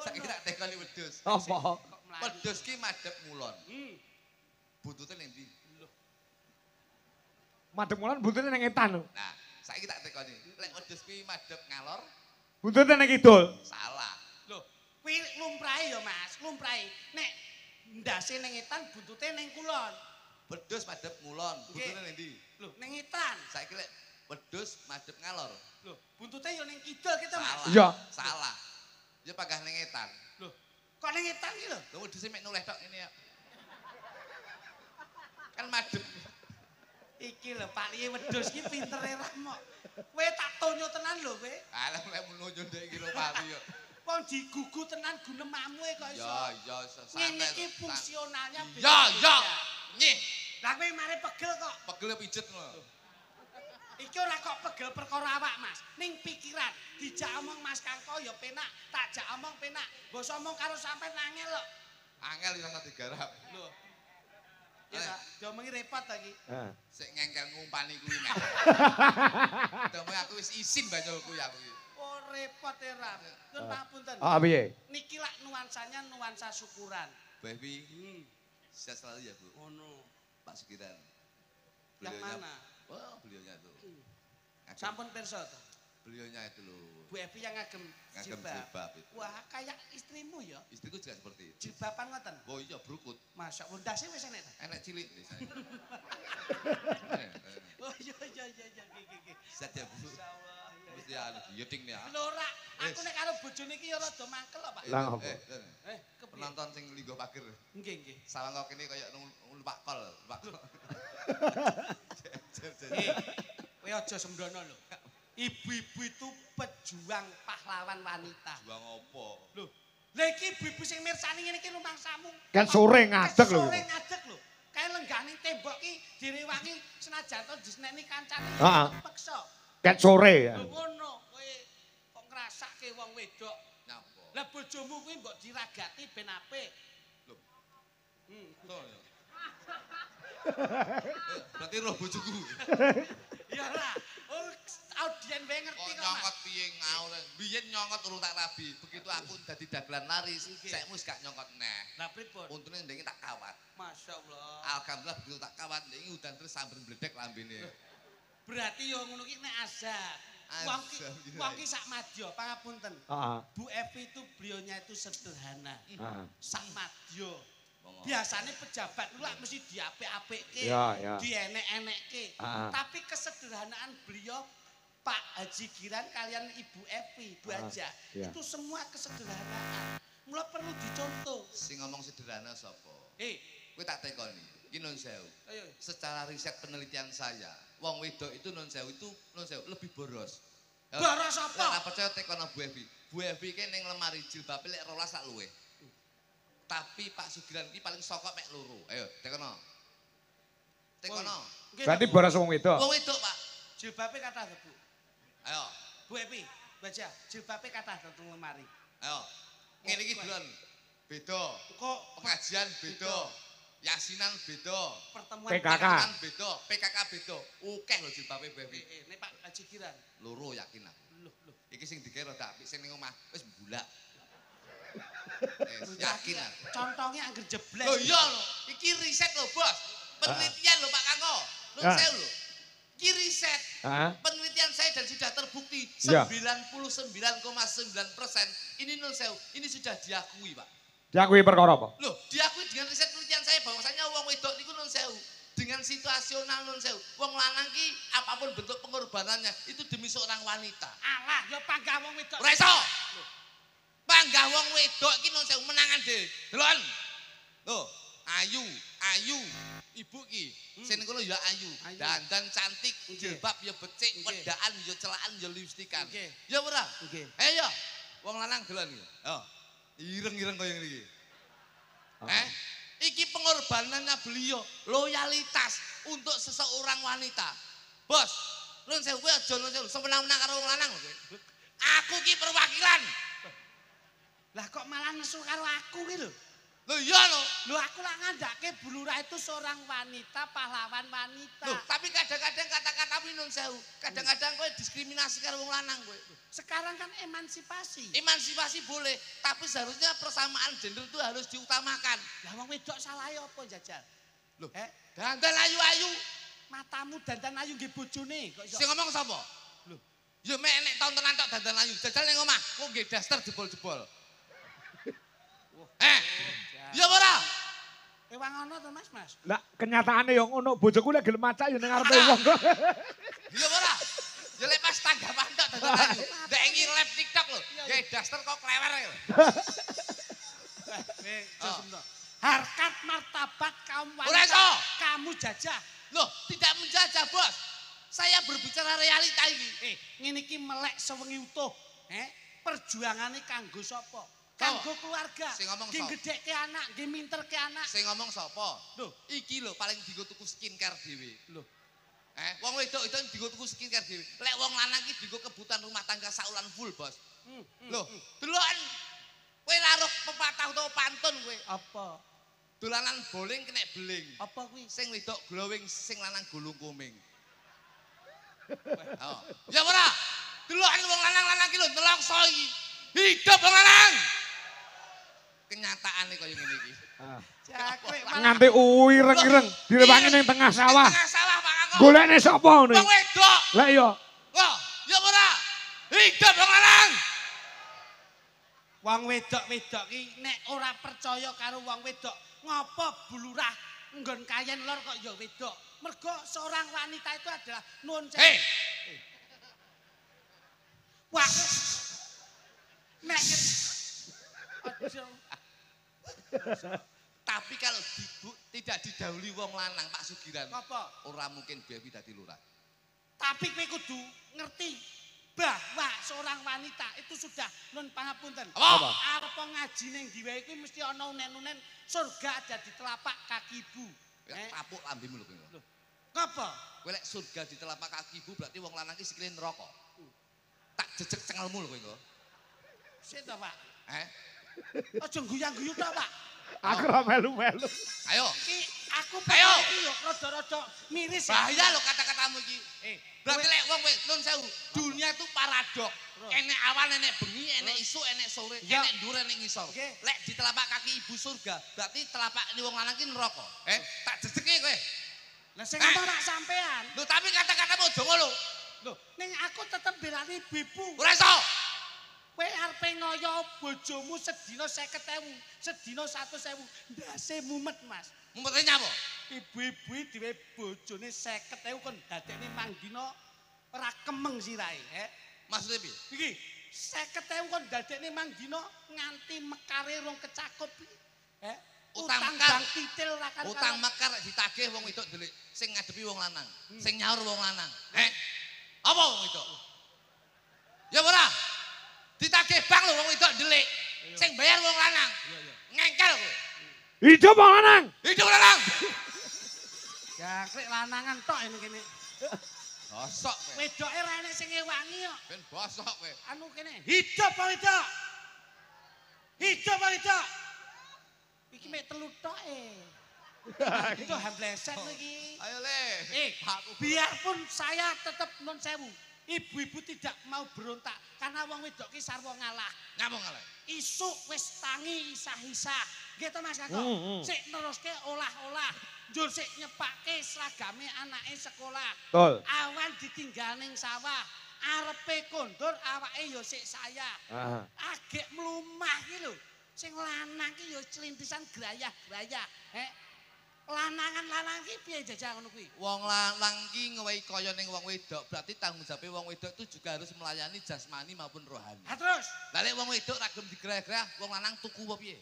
Saiki tak tekoni wedhus. Apa? Wedhus ki madhep ngulon. Buntute ning ndi? Madhep ngulon buntute nang etan. Nah, saiki tak tekoni. Lek wedhus kuwi madhep ngalor, buntute nang kidul. salah. Lho, kuwi lumrahe ya, Mas, lumrahe. Nek ndase ning etan, buntute ning kulon. Wedhus madhep ngulon, buntute ning ndi? Lho, ning etan. Saiki lek wedhus madhep ngalor. Lho, buntute ya ning kidul gitu, Mas. Iya. Salah. Ya panggah ning etan. Lho, kok ning etan iki lho? Lho wedhus mek noleh tok ngene ya. Kan madhep. Iki lho, Pak Liye wedhus iki pintere ramok. Kowe tak tonyo tenan lho kowe. Alah lek menunjuk ndek iki lho Pali yo. Wong digugu tenan gunemamu kok iso. Ya, Ngene iki fungsionalnya beda. Ya. Nyih. Lah kowe mare pegel kok. Pegel pijet ngono. Iki ora kok pegel perkara awak, Mas. Ning pikiran. Dijak omong Mas Kangko ya penak, tak jak omong penak. Mbok omong karo sampean angel kok. Angel ora digarap. Lho. Ya, diomongi repot ta iki. Heeh. Sik ngengkel ngumpani kuwi nek. Diomongi aku wis isin banyulku ya kuwi. Oh, repot ya, Ram. Nyun pangapunten. Ah, piye? Niki lak nuansanya nuansa syukuran. Baby, sehat selalu ya Bu. Ngono. Pak Sugiran. Yang mana? Oh, beliaunya tuh. Sampun pirsa to? Beliaunya itu loh. Bu Evi yang ngagem jilbab itu. Wah, kayak istrimu ya. Istriku juga seperti itu. Jilbaban ngoten. Oh iya, berukut. Masya Allah, ndase wis enek ta? Enak cilik nih saya. Oh iya. Iki. Sehat ya Bu. Insyaallah. Mesti anu yeting nih. Lho ora, aku nek karo bojone iki ya rada mangkel lho, Pak. Lah apa? Kepiye? Penonton sing linggo pager. Nggih. Sawangok ini kayak numpak kol. Kowe aja sembrono lho. Ibu-ibu itu pejuang pahlawan wanita. Juang opo? Lho, lha iki ibu-ibu sing mirsani ngene iki rumangsamu. Kan sore ngadeg lho. Sore ngadeg lho. Kae lenggane tembok ki direwangi senajan to diseneni kancane. Heeh. Peksa. Ket sore ya. Lho ngono, kowe kok ngrasake wong wedok. Napa? Lah bojomu kuwi mbok diragati ben apik. Lho. Berarti roh bojoku. Ya ora. Oh, audien wae ngerti kok. Nyongkot piye ngaur. Biyen nyongkot urung tak rabi. Begitu aku dadi dagelan laris, saiki wis gak nyongkot neh. Lah pripun? Untune ndenge tak kawat. Masyaallah. Alhamdulillah begitu tak kawat ndenge udan terus sambil bledek lambene. Berarti yo ngono ki nek azab. Wong ki sak madya, pangapunten. Heeh. Bu Evi itu beliaunya itu sederhana. Heeh. Sak madya. Biasanya pejabat itu lah mesti diapik-apikke, Ya. dienek-enekke. Tapi kesederhanaan beliau Pak Haji Giran kalian Ibu Evi, Bu Haja, itu semua kesederhanaan. Mula perlu dicontoh. Sing ngomong sederhana sapa? Kowe tak tekoni. Iki nun sewu. Secara riset penelitian saya, wong wedok itu nun sewu lebih boros. Boros apa? Ora percaya tekono Bu Evi. Bu Evi ki ning lemari jilbabe lek 12 sak luwih. Tapi Pak Sugiran ini paling sokok mek loro. Ayo, tekono. Berarti boros wong wedok. Wong wedok, Pak. Jilbabe kathah Bu. Ayo. Bu Evi, baca jilbabe kathah teng lemari. Ayo. Ngene iki delon. Beda. Kok pengajian beda. Yasinan beda. Pertemuan PKK beda. PKK beda. Akeh lho jilbabe Bu Evi. Nek Pak Haji Giran. Loro yakin aku. Loh. Iki sing dikira dak apik sing ning omah wis mbulak. Yakin aku. Contongnya angger jebles. Loh iya lho, iki riset lho Bos. Penelitian lho Pak Kangko. Nun sewu lho. Iki riset. Penelitian saya dan sudah terbukti 99,9% ini nun sewu. Ini sudah diakui Pak. Diakui perkara apa? Loh, diakui dengan riset penelitian saya bahwasanya wong wedok niku nun sewu. Dengan situasional nun sewu. Wong lanang ki apapun bentuk pengorbanannya itu demi seorang wanita. Alah, ya panggah wong wedok. Ora iso. Panggah wong wedok iki nun sewu menangan dhewe. Delon. Loh, ayu. Ibu ki, sing kono ya ayu. Dandan cantik, jilbab ya becik, wedaan ya celaan ya lipstikan. Ya ora? Ayo. Wong lanang delon iki. Yo. Ireng-ireng koyo ngene iki. Iki pengorbanannya beliau, loyalitas untuk seseorang wanita. Bos, nun sewu kowe aja nun sewu semena-mena karo wong lanang lho kowe. Aku ki perwakilan. Lah kok malah nesu karo aku ki lho. Loh iya loh. Loh aku lah ngandake Bu Lurah itu seorang wanita, pahlawan wanita. Loh, tapi kadang-kadang kata-katamu nun sewu. Kadang-kadang kowe diskriminasi karo wong lanang kowe. Sekarang kan emansipasi. Emansipasi boleh, tapi seharusnya persamaan gender itu harus diutamakan. Lah wong wedok salah apa Jajal? Loh, dandan ayu-ayu. Matamu dandan ayu nggih bojone kok iso. Sing ngomong sapa? Loh, ya mek nek tontonan tok dandan ayu. Jajal ning omah, kok nggih daster jebol-jebol. Ya ora? Ewang ono to Mas? Lah kenyataane yo ngono, bojoku lek gelem macak yo ning ngarepe wong. Ya ora? Ya lek pas tanggapan tok dandan ayu. Ndek ngilep TikTok lho. Nggih daster kok klewer lho. Harkat martabat kaum wanita. Ora kamu jajah. Loh, tidak menjajah, Bos. Saya berbicara realita ini. Ngene iki melek sewengi utuh. Perjuangane kanggo sapa? Kanggo keluarga. Sing ngomong sapa? Nggih gedhekke anak, nggih minterke anak. Sing ngomong sapa? Loh, iki lho paling dienggo tuku skincare dhewe. Loh. Wong wedok itu dienggo tuku skincare dhewe. Lek wong lanang iki dienggo kebutuhan rumah tangga saulan full, Bos. Loh, deloken kowe laruh pepatah utawa pantun kowe. Apa? Dolanan bowling kena beling. Apa kuwi? Sing wedok glowing, sing lanang gulung kuming. Oh. Ya ora? Deloken wong lanang-lanang iki lho nelongso iki. Hidup wong lanang. Kenyataane kaya ngene iki. Jakrek Nganti uireng-ireng direwangi ning tengah sawah. Tengah sawah Pak Kakak. Golekne sapa ngono? Wong wedok. Lah iya. Wah, ya ora? Hidup wong lanang. Wong wedok-wedok iki nek ora percaya karo wong wedok, ngopo Bu Lurah nggon kayen lor kok ya wedok? Mergo seorang wanita itu adalah nuwun sewu. Wah. Nek tapi kalau tidak didahului wong lanang Pak Sugiran, apa? Ora mungkin Bewi dadi lurah. Tapi kowe kudu ngerti bahwa seorang wanita itu sudah nun pangapunten. Apa? Arep ngaji ning diwe kuwi mesti ana unen-unen surga ada di telapak kaki ibu. Tapuk lambemu lho kowe. Ngapa? Kowe lek surga di telapak kaki ibu berarti wong lanang iki sikile neraka. Tak jejeg cengelmu lho kowe engko. Sik to, Pak. Aja guyang-guyu tok, Pak. Aku ora melu-melu. Ayo. Iki aku iki yo rada-rada miris. Bahaya lho kata-katamu iki. Berarti lek wong nun sewu, dunia itu paradok. Enek awan, enek bengi, enek isu, enek sore, enek ndur, enek ngisor. Lek di telapak kaki ibu surga, berarti telapak ini wong lanang iki neraka. Tak jejeki kowe. Lah sing ngomong rak sampean. Lho tapi kata-katamu aja ngono. Lho, ning aku tetep belani ibu. Ora iso. Kowe arepe ngoyo bojomu sedina 50.000, sedina 100.000, ndase mumet, Mas. Mumete nyapa? Ibu-ibu dhewe bojone 50.000 kon dadekne mang dina ora kemeng sirahe, Maksudnya piye? Iki 50.000 kon dadekne mang dina nganti mekare rong kecakup iki. Utang bang titil ora kan. Utang mekar ditagih wong wedok delik sing ngadepi wong lanang, sing nyaur wong lanang. Apa wong wedok? Ya ora? Ditagih bang lho wong wedok delik. Sing bayar wong lanang. Ngengkel kowe. Hidup wong lanang. Hidup lanang. Jakrek lanangan tok ini kene. Bosok kowe. Wedoke ra enek sing ngewangi kok. Ben bosok kowe. Anu kene, hidup wong wedok. Hidup wong wedok. Iki mek telu tok Itu hambleset iki. Ayo le. Biarpun saya tetap non sewu. Ibu-ibu tidak mau berontak karena wong wedok ki sarwa ngalah. Nyamuk ngalah. Isuk wis tangi isah-isah. Nggih to Mas Kakak. Sik neruske olah-olah. Njur sik nyepake seragame anake sekolah. Betul. Awan ditinggal ning sawah. Arepe kondur awake ya sik saya. Agek mlumah ki lho. Sing lanang ki ya celintisan grayah-grayah. Lanangan-lanang ki piye jajal ngono kuwi? Wong lanang ki ngewehi kaya ning wong wedok, berarti tanggung jawabe wong wedok itu juga harus melayani jasmani maupun rohani. Ha terus, lah lek wong wedok ra gelem digrah-grah, wong lanang tuku apa piye?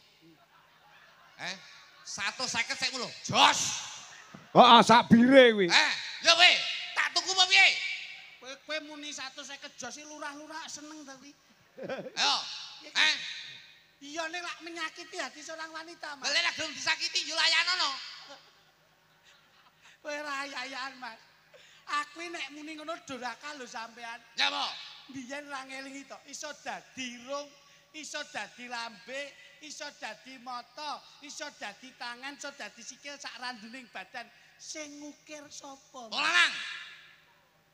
150 sik lho. Jos. Heeh, sak bire kuwi. Ya kowe, tak tuku apa piye? Kowe muni 150 jos lurah-lurah seneng ta kuwi? Ayo. Iya nek lak menyakiti hati seorang wanita, Mas. Lah lek gelem disakiti yo layanono. Kowe rayayan, Mas. Aku nek muni ngono duraka lho sampean. Ya apa? Biyen ra ngelingi to, iso dadi rung iso dadi lambe, iso dadi mata, iso dadi tangan, iso dadi sikil sak randuning badan. Sing ngukir sapa? Wong lanang.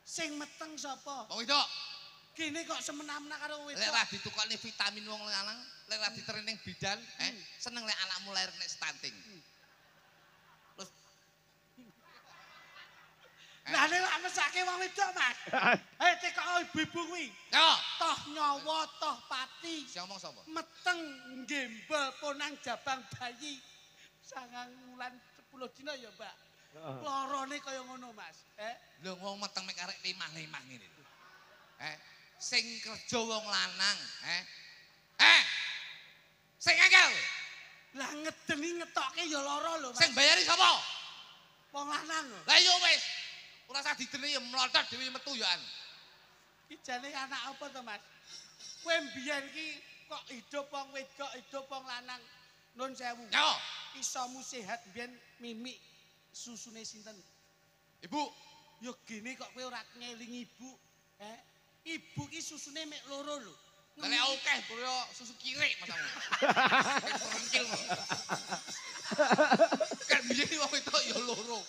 Sing meteng sapa? Wong wedok. Gini kok semena-mena karo wedok. Lek ra ditukokne vitamin wong lanang, lek ra ditereng bidan, seneng lek anakmu lahir nek stunting. Terus Lah nek lak mesake wong wedok, Mas. Teko ibu-ibu kuwi. Yo, Toh nyawa, toh pati. sing ngomong sapa? Meteng gembel ponang jabang bayi. 9 wulan 10 dina ya, Mbak. Lorone kaya ngono, Mas. Lho wong meteng mek arek limah-limah ngene. Sing kerja wong lanang, sing angel. Lah ngedeni ngetokke ya lara lho, Mas. Sing bayari sapa? Wong lanang. Lah iya wis. Ora usah dideni ya mlontot dhewe metu ya an. Iki jane anak apa to, Mas? Kowe mbiyen ki kok hidup wong wedok, hidup wong lanang. Nun sewu. Yo, Isamu sehat mbiyen mimik susune sinten? Ibu. Ya gini kok kowe ora ngeling ibu. Ibu ki susune mek loro lho. Lek akeh bro susu kirik masamu. Perengkil. Kan biyen wong itu ya loro.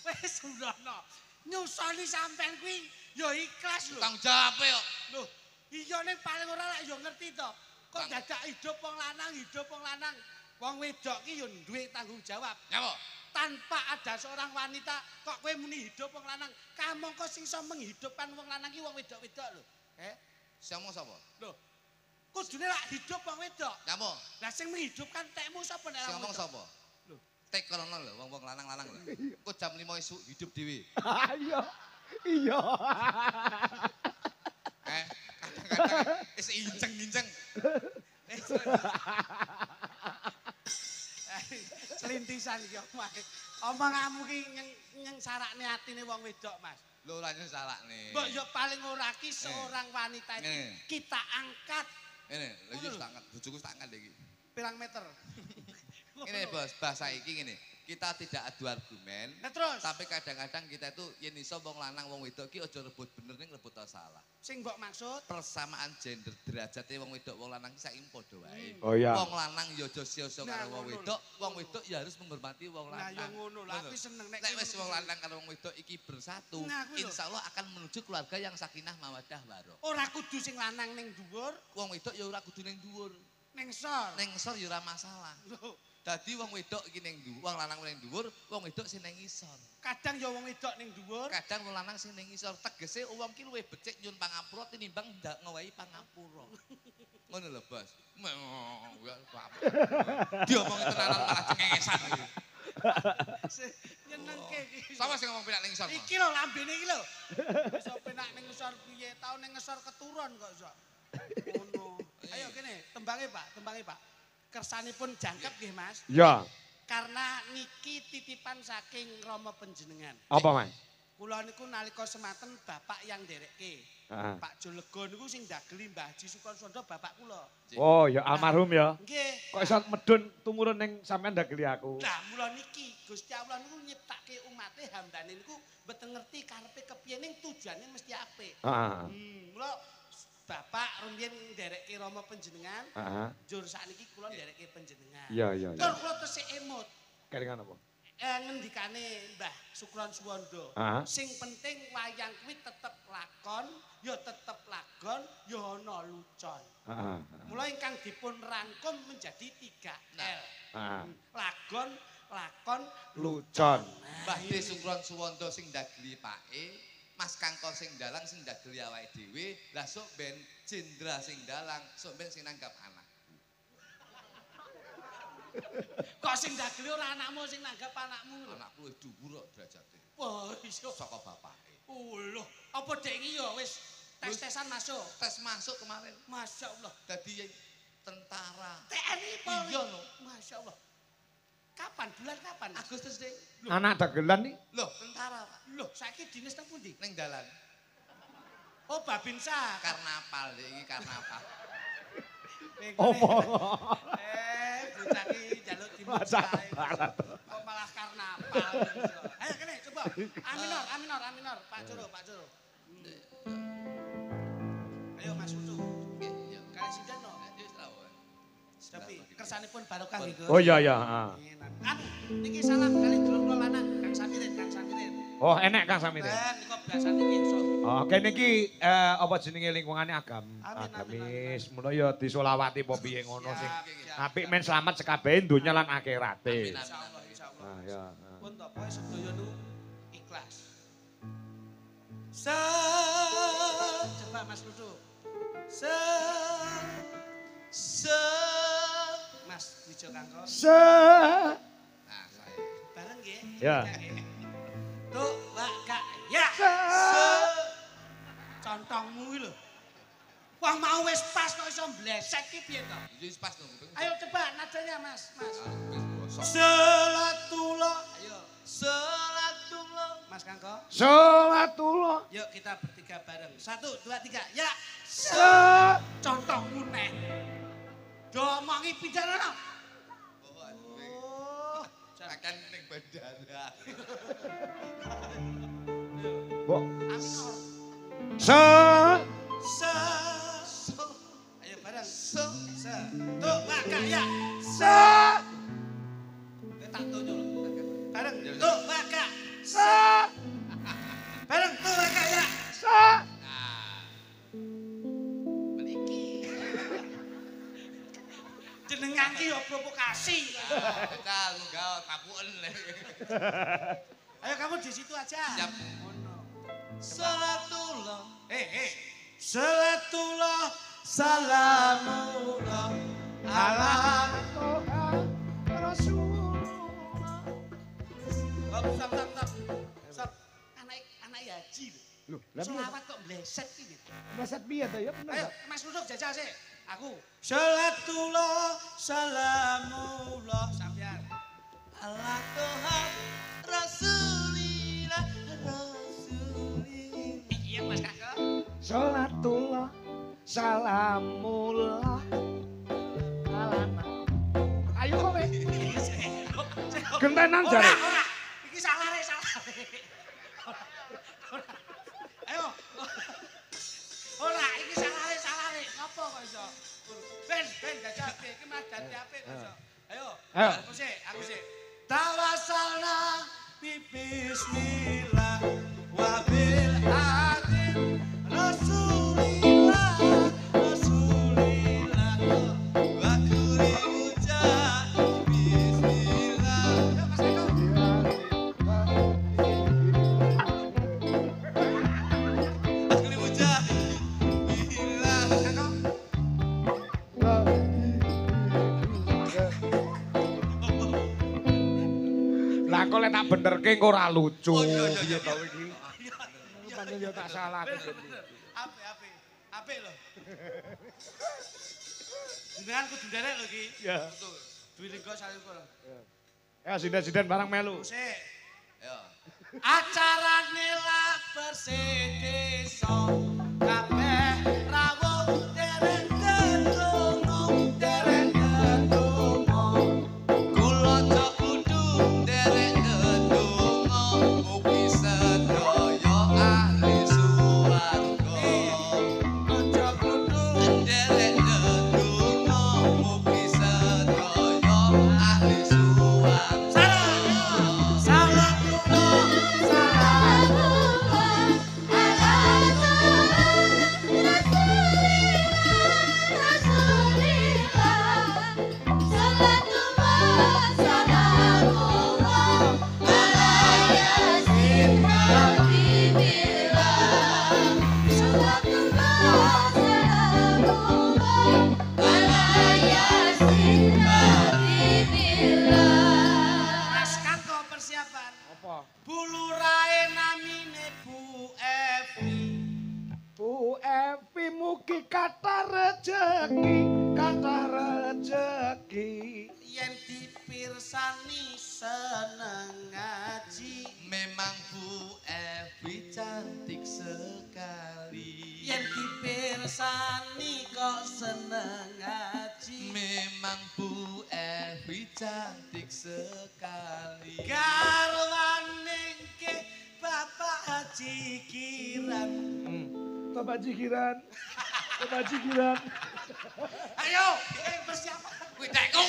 Wis urono. Nyusoni sampean kuwi ya ikhlas lho. Tanggung jawab yo. Lho, iya ning paling ora lek ya ngerti to. Kok dadak hidup wong lanang, hidup wong lanang. Wong wedok ki ya duwe tanggung jawab. Nyapa? Tanpa ada seorang wanita kok kowe muni hidup wong lanang. Kamangka sing iso menghidupkan wong lanang ki wong wedok-wedok lho. Sing ngomong sapa? Lho. Kudune lak hidup wong wedok. Nyapa? Lah sing menghidupkan tekmu sapa nek Sing wong ngomong wedok? sapa? Lho. Tek kono lho wong-wong lanang-lanang lho. Kok jam 5 esuk hidup dhewe. Iya. Iya. Kadang-kadang wis injeng-injeng. Selintisan iki omah. Omonganmu ki nyengsarake atine wong wedok, Mas. Lho ora salahne. Mbok yo paling ora ki seorang wanita itu kita angkat. Ngene, lha iki tak angkat, bojoku tak angkat iki. Pirang meter? Ini bos, bahasa iki gini, kita tidak adu argumen, terus? Tapi kadang-kadang kita itu yen iso wong lanang wong wedok ki aja rebut bener ning rebut salah. Sing mbok maksud Persamaan gender derajate wong wedok wong lanang ki saiki padha wae. Oh iya. Wong lanang ya aja sia-sia karo wong wedok ya harus menghormati wong lanang. Nah ya ngono lho, aku seneng nek wis wong lanang karo wong wedok iki bersatu, insyaallah akan menuju keluarga yang sakinah mawaddah warahmah. Ora kudu sing lanang ning dhuwur, wong wedok ya ora kudu ning dhuwur. Ning sor. Ning sor ya ora masalah. Dadi wong wedok iki ning dhuwur, wong lanang ning dhuwur, wong wedok sing ning ngisor. Kadang ya wong wedok ning dhuwur, kadang wong lanang sing ning ngisor. Tegese wong ki luwih becik nyun pangapura tinimbang ndak ngowahi pangapura. Ngono lho, Bos. Diomongi tenanan malah cengengesan iki. Nyenengke iki. Sapa sing ngomong penak ning ngisor? Iki lho lambene iki lho. Iso penak ning ngisor piye? Tau ning ngisor keturun kok iso. Ngono. Ayo kene, tembange Pak. Kersanipun jangkep nggih, Mas. Iya. Karena niki titipan saking Rama Panjenengan. Apa, Mas? Kula niku nalika sematen bapak yang nderekke. Pak Jolega niku sing ndageli Mbah Haji Sukosondo bapak kula. Oh, ya almarhum ya. Nggih. Kok iso medun tumurun ning sampean ndageli aku. Lah mula niki Gusti Allah niku nyiptake umate hambane niku mboten ngerti karepe kepiye ning tujuane mesti apik. Mula Bapak rumiyin nderekke Rama Panjenengan. Njur sakniki kula nderekke panjenengan. Iya. Tur kula tesih emut. Kelingan apa? Ngendikane Mbah Sukron Suwondo. Sing penting wayang kuwi tetep lakon, ya tetep lagon, ya ana lucon. Mula ingkang dipun rangkum menjadi 3L. Lagon, lakon, lucon. Mbah De Sukron Suwondo sing ndageli pake, Mas Kangkol sing dalang sing ndageli awake dhewe, lah sok ben Jendra sing dalang, sok ben sing nanggap anak. Kok sing ndageli ora anakmu sing nanggap anakmu? Anakku wis dhuwur kok derajate. Wah, iso saka bapake. Lho, apa dek iki ya wis tes-tesan masuk? Tes masuk kemarin. Masya Allah. Dadi tentara. TNI Polri. Iya no. Masya Allah. Kapan? Bulan kapan? Agustus deh. Anak dagelan nih. Loh, tentara, Pak. Loh, saiki dinas nang pundi? Ning dalan. Oh, Babinsa. Karnaval iki karnaval. Omong. Bocah iki njaluk dimucahi. Kok malah karnaval. Ayo kene coba. Aminor. Pak Joro. Ayo Mas Ucu. Nggih, ya. Kali sinten no? Tapi kersanipun barokah nggih, Gus. Oh iya iya, heeh. Anu, niki salam kali dulur kula lanang, Kang Samirin. Oh, enek Kang Samirin. Niku biasane nggih iso. Oke niki apa jenenge lingkungane agamis. Mulo ya disolawati apa piye ngono sing apik men slamet sekabehe donya lan akhirate. Insyaallah, insyaallah. Nah, ya. Pun to pokoke sedaya nu ikhlas. Coba Mas Ludu. Mas Wijo Kangko. Nah, saya. Bareng nggih. Ya. Tuk, Wak, Kak, ya. Contongmu iki lho. Wah mau wis pas kok iso mblesek ki piye to? Wis pas to. Ayo coba nadanya Mas. Salatullah. Ayo. Salatullah. Mas Kangko. Salatullah. Yuk kita bertiga bareng. 1, 2, 3. Ya. Contongmu neh. Domongi pidana. Oh, akan ning bandara. Mbok. Ayo bareng. Tuh, Wak, ya. Tak tunjuk lho. Bareng. Tuh, Wak. Bareng tuh, Wak, ya. Jenengan ki yo provokasi. Kang, enggak tapuken. Ayo kamu di situ aja. Siap. Salatullah. Salatullah salamullah ala Rasulullah. Stop. Anak Haji lho. Selawat kok bleset iki. Bleset piye to ya bener. Ayo Mas Duduk jajal sih. Aku. Salatullah salamullah sampean. Allah Tuhan Rasulillah. Iya Mas Kakak. Salatullah salamullah alana. Ayo kowe. Gentenan jare. Ora. Iki salah. Ayo. Ora, iki salah. Ngopo kok iso? Ben jajal iki Mas dadi apik kok iso. Ayo. Aku sih. Tawassalna bi bismillah wa bil hadim Rasulillah wa kuri ucap bismillah. Ayo Mas Eko. Kuri ucap bismillah. Lah kok lek tak benerke engko ora lucu. Oh, iya. Piye to iki? Pancen yo tak salah. Apik lho. Jenengan kudu nderek lho iki. Ya. Dwi linggo salingkul. Ya sinden-sinden barang melu. Sik. Ya. Acarane lah bersih desa kabeh rawuh dereng gedongo Kula cok kudu derek ndedonga mugi sedaya ahli swarga. aja kudu Derek ndedonga mugi sedaya ahli swarga. Mas Kangko persiapan. Apa? Bulurae namine Bu Evi. Bu Evi mugi kathah rejeki. Yen dipirsani seneng ngaji. Memang Bu Evi cantik sekali. Yen dipirsani kok seneng ngaji. Memang Bu Evi cantik sekali. Garwane ke Bapak Haji Kiran. Bapak Jikiran. Ayo, persiapan. Widekku.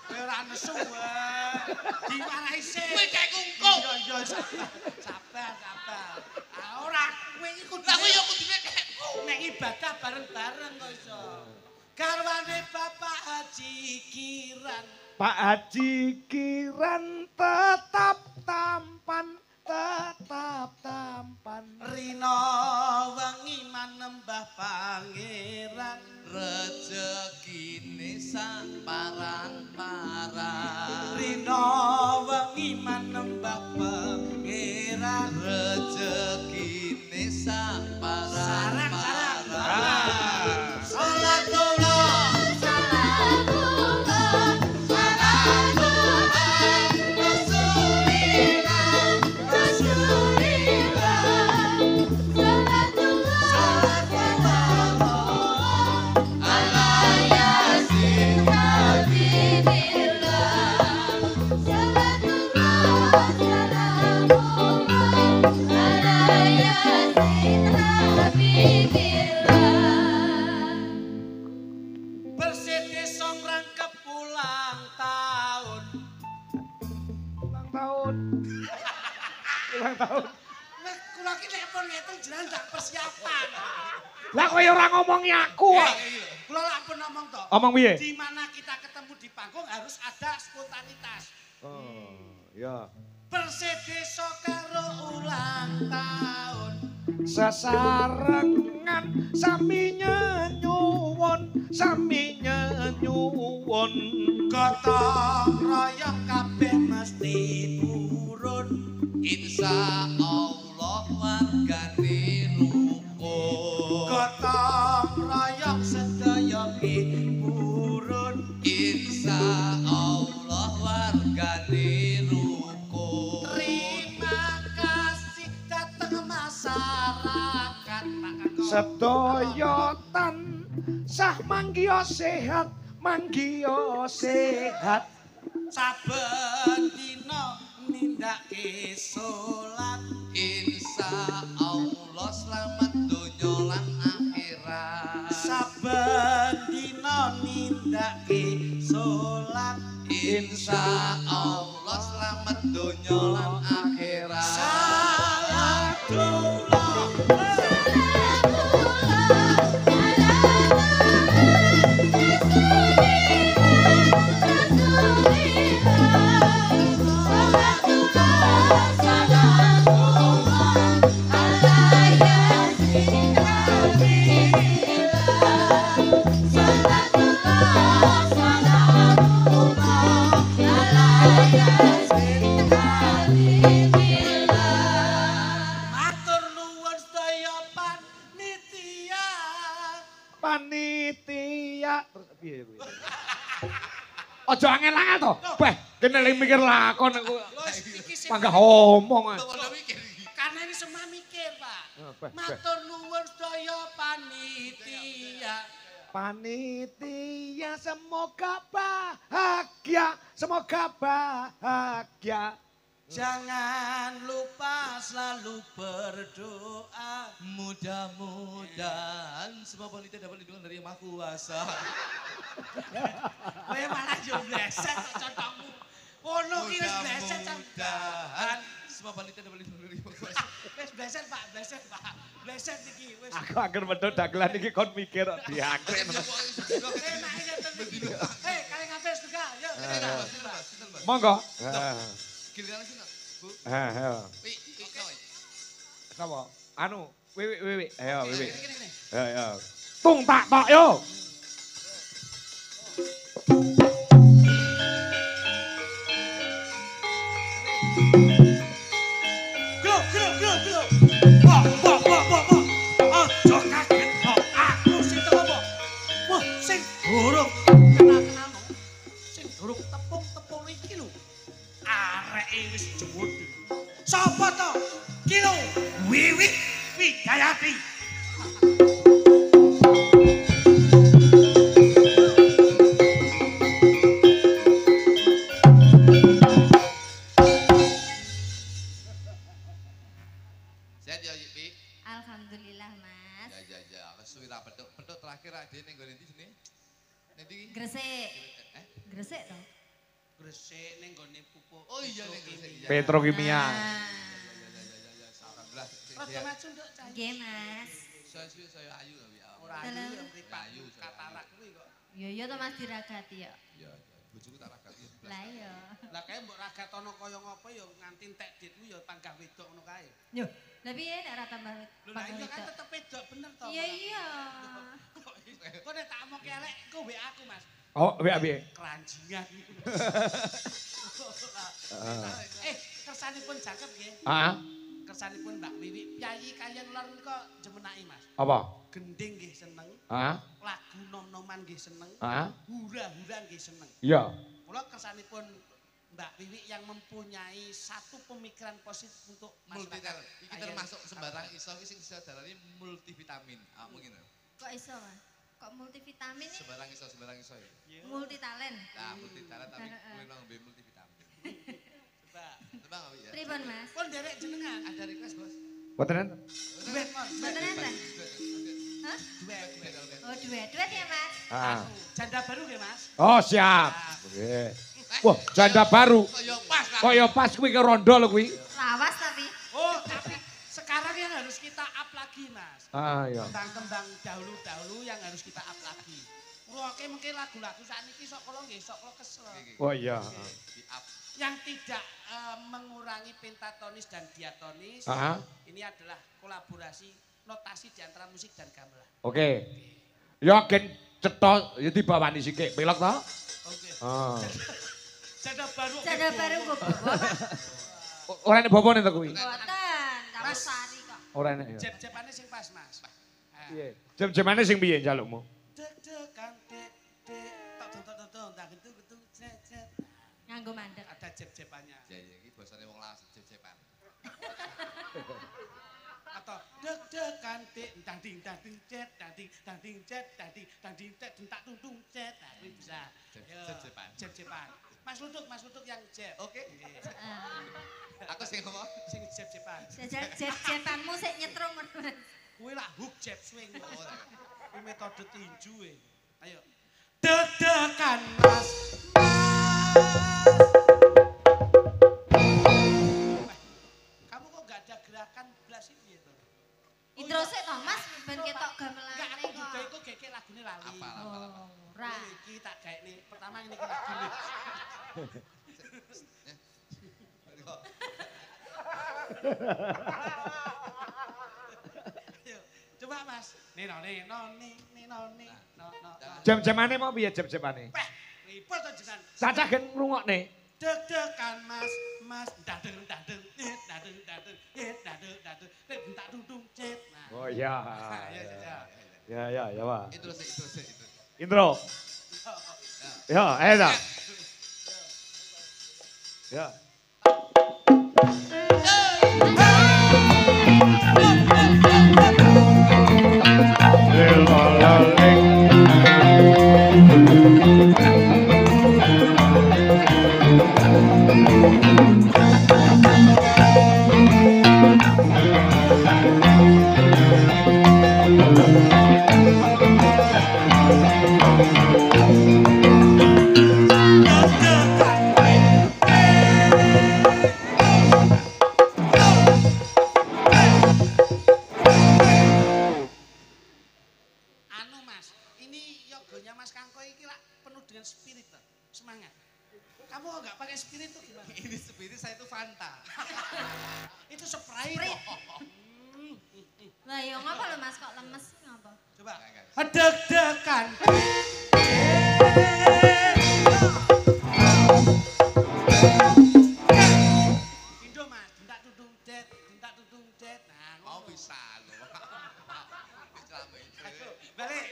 Ora nesu wae. Diwarahi sik. Widekku engko. Iya sabar. Ora kowe iki kudu. Lah kowe ya kudune dekku. Nek ibadah bareng-bareng kok iso. Garwane Bapak Haji Kiran. Pak Haji Kiran tetap tampan. Rina wengi manembah pangeran. Rezekine sak parang-parang. Rina wengi manembah pangeran. Rezekine sak parang-parang. Bersih songrang kepulang tahun. Ulang tahun. Nah, kula ki nek pun ngitung jenengan ndak persiapan. Lah kowe ora ngomongi aku. Kula lak pun ngomong to. Omong piye? Di mana kita ketemu di panggung harus ada spontanitas. Oh, ya. Bersih desa karo ulang tahun. Sesarengan sami nyuwun Gotong royong kabeh mesti purun. Insya Allah wargane rukun. Gotong royong sedaya purun. Insya Allah wargane rukun. Terima kasih datang masyarakat Pak Kakong. sedaya tansah manggiya sehat Saben dina nindake salat. Insya Allah selamat donya lan akhirat. Saben dina nindake salat. Insya Allah selamat donya lan akhirat. Salatullah. Matur nuwun sedaya panitia. panitia terus piye kuwi aja angel-angel to beh kene lagi mikir lakon aku panggah omong Karena ini semua mikir, Pak. Matur nuwun sedaya panitia. semoga bahagia Jangan lupa selalu berdoa. Mudah-mudahan semua panitia dapat lindungan dari Yang Maha Kuasa. Kowe malah yo bleset kok contohmu. Ono ki wis bleset Mudah-mudahan semua panitia dapat lindungan dari Yang Maha Kuasa. Wis bleset, Pak. Bleset iki wis. aku agar medhot dagelan iki kon mikir diakrek Enak ngeten iki. Hei, kalian ngapes juga. Yuk, kita. monggo Giliran sini, Bu. ayo Oke. sapa anu wiwi ayo wiwi Ini. ayo tung tak tok yo Gro. Wah. Aja kaget kok. Aku sing teko. Wah, sing durung kenal-kenal. Sing durung tepung iki lho. Areke wis jewude. Sapa to? Ki lho, Wiwi Widayati. Sehat ya, Pi? Alhamdulillah, Mas. Ya. Kesuwi ra petuk terakhir ade ning nggon ndi sini? Nanti Gresik. Gresik toh? Gresik ning gone pupuk. Oh iya ning Gresik. Petrokimia. Rada maju nduk cah. Nggih, Mas. Saya ayu tapi. Ora ayu yang mripat katarak kuwi kok. Iya to Mas diragati ya. Iya, bojoku tak ragati. Lah iya. Lah kae mbok ragatono kaya ngopo ya nganti entek dit kuwi ya panggah wedok ngono kae. Yo, lah piye nek ora tambah Lho lah iya kan tetep wedok bener to. Iya iya. Kok nek tak omong elek kok WA aku Mas. Oh, piye? Keranjingan. Kersanipun jangkep nggih. Heeh. Kersanipun Mbak Wiwi piyayi kaliyan lor nika jemenaki Mas. Apa? Gending nggih seneng. Heeh. Lagu nom-noman nggih seneng. Heeh. Hura-hura nggih seneng. Iya. Kula kersanipun Mbak Wiwi yang mempunyai satu pemikiran positif untuk Multitalent. masyarakat. Iki termasuk sembarang iso iki sing bisa darani multivitamin. Ah mungkin. Kok iso, Mas? Kok multivitamin nih? Sembarang iso ya. Multitalent. Nah, multitalent tapi kuwi nang mbek multivitamin. Coba. Coba enggak ya? Pripun, Mas? Pun derek jenengan. Ada request, Bos. Mboten enten. Duet mon. Mboten enten? Hah? Duet. Oh, duet ya, Mas? Ah. Janda baru nggih Mas. Oh, siap. Oke. Wah, janda baru. Kaya pas lah. Kaya pas kuwi ke rondo lho kuwi. Lawas tapi. Oh, tapi sekarang yang harus kita up lagi Mas. Ah, iya. Tembang-tembang dahulu-dahulu yang harus kita up lagi. Oke mungkin lagu-lagu saat ini sok kalau nggih sok kalau kesel. Oh iya. Di up. Yang tidak mengurangi pentatonis dan diatonis. Aha. Ini adalah kolaborasi notasi di antara musik dan gamelan. Oke. Ya gen cetha ya dibawani sithik pelok to? Oke. Ah. Janda baru. Janda baru kok bawa, Pak. Ora enek bopone to kuwi. Boten, kamu sari kok. Ora enek ya. Jeb-jebane sing pas Mas. Piye? Jam-jamane sing piye njalukmu? Deg-degan dek tok tok tak gitu cet. Nganggo mandek. Ada jeb-jebannya. Ya ya iki basane wong lawas jep-jepan. Atau deg-degan dek dang ding cet dang ding cet dentak tuntung cet. Nah, kuwi bisa. Jeb-jeban. Jeb-jeban. Mas Luduk yang jeb. Oke. Aku sing ngomong Sing jeb-jeban. Jeb-jebanmu sik nyetrum. Kuwi lah hook jeb swing. Kuwi metode tinju e. Ayo. Deg-degan Mas. Kamu kok gak ada gerakan blas iki to? Intro sik to, Mas, ben ketok gamelane Enggak, aku kok. juga iku geke lagune lali. apa. Oh, ora. Iki tak gaekne. Pertama ngene iki lagune. Ayo, coba Mas. No. Jam-jamane mau piye jam-jamane? Peh, ribet to jenengan. Cacah gen ngrungokne. Deg-degan Mas, dadeng, dadeng, tak dudung cet. Nah. Oh iya. Ya, Pak. Itu sih. Intro. Ya, ayo dah. Ya. Anu Mas, ini yogonya Mas Kangko iki lah penuh dengan spirit tuh. Semangat. Kamu kok nggak pakai spirit tuh gimana? Ini spirit saya itu Fanta. Itu Sprite. Sprite. kok. Lah ya ngapa lho Mas kok lemes ngapa? Coba. Enggak. Deg-degan. Indo Mas, dentak tudung jet. Nah, Mau ngono. bisa loh. Islami. Balik.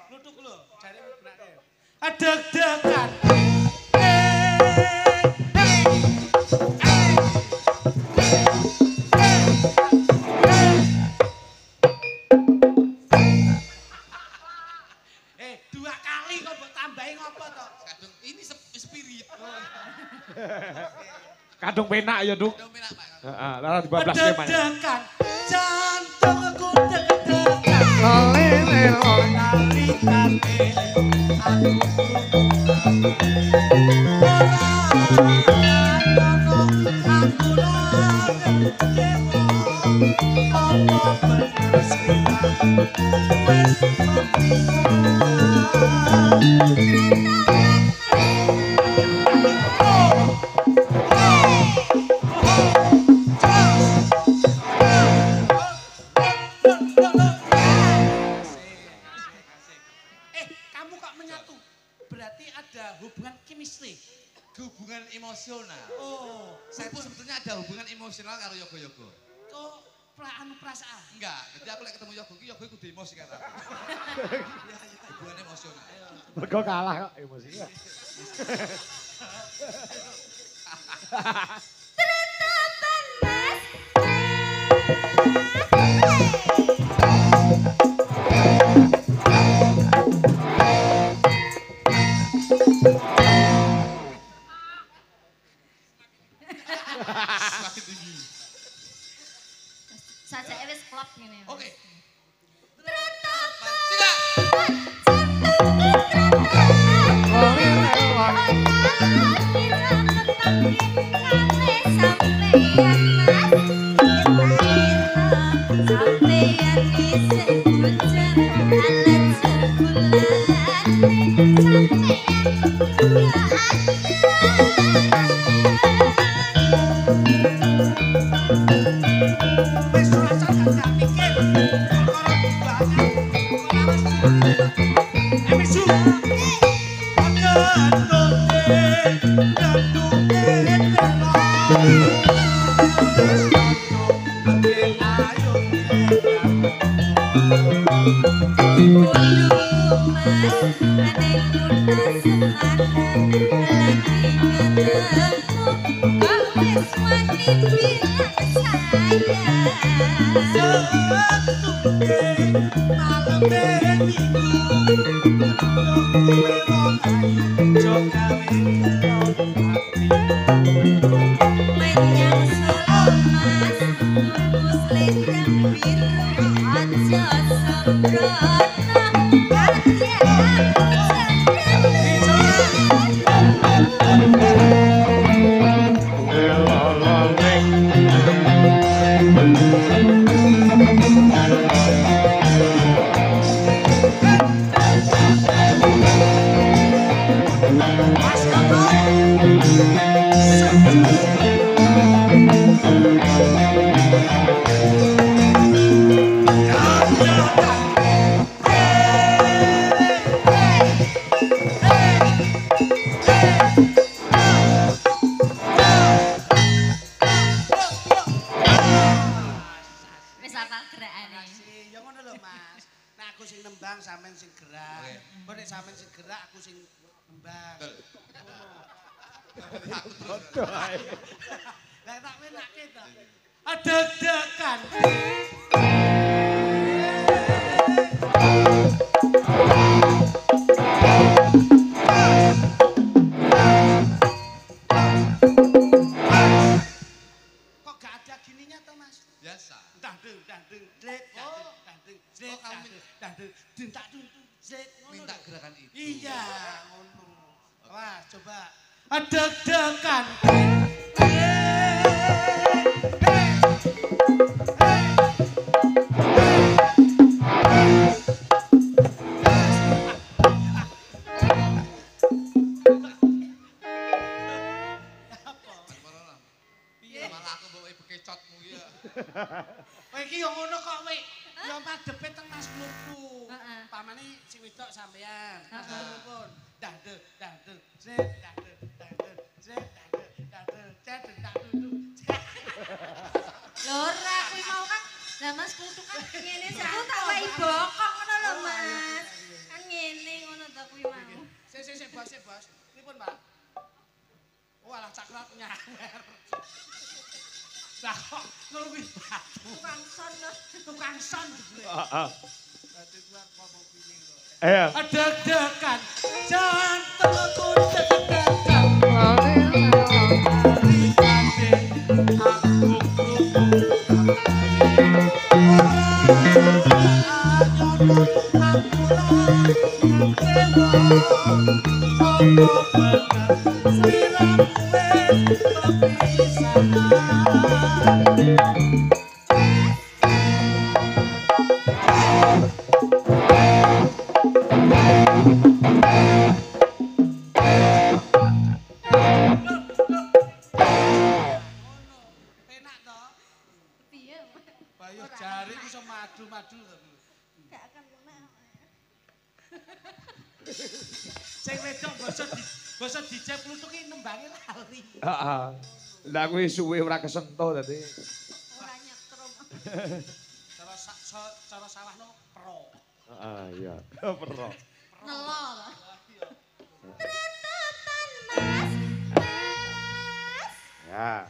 Luduk lho, jarimu benake. Deg-degan. Dua kali kok mbok tambahi ngopo to? Kadung ini spirit. Kadung penak ya, Duk. Udah menak Pak. Heeh, lara dibablas ke mana. Deg-degan. Jantungku deg-degan. Kamu kok menyatu? Berarti ada hubungan chemistry. Hubungan emosional. Oh, Saya itu sebetulnya ada hubungan emosional karo Yogo-Yogo. oh, perasaan. Enggak, jadi aku lek ketemu Yogo iki Yogo kudu emosi karo aku. Hubungan emosional. Mergo kalah kok emosinya. Tertapan mas. Semakin tinggi. Saja wis klop ngene. Oke. Tertapan. Tidak. Wis rasan gak mikir. Perkara dibanyak. Emisu. Sampeyan sing gerak. Kok nek sampeyan sing gerak aku sing nembang. Bodoh ae. Lah tak menake to. Deg-degan. Kok gak ada gininya toh Mas? Biasa. Dandeng, jlet, dandeng, jlet, dandeng, dintak duntung, jlet. Minta gerakan itu. Iya, ngono. Wah, coba. Deg-degan. Kowe iki yo ngono kok kowe. Yo madepe teng Mas Mulku. Pamane sing wedok sampean. Mas Mulku pun. Dandel, jret, dandel, jret, dandel, tak duduk. Lho ora kuwi mau kan. Lah Mas Kultu kan ngene aku tak wae bokok ngono lho Mas. Kan ngene ngono ta kuwi mau. Sik bos. Pripun, Pak? Walah cakrat nyawer. Lah kok ngelwi batu. Tukang son jebule. Heeh. Berarti kuwi ngomong piye lho. Ayo. Deg-degan jantungku deg-degan. Aku Penak toh? Piye? Bayu jari iso madu-madu to. Gak akan kena. Sing wedok basa dicep klutuki nembange lali. Heeh. Lah kuwi suwe ora kesentuh dadi. Ora nyetrum. Cara sawahno pro. Heeh, iya. Perro. Nelo to. Tretetan Mas. Mas. Ya.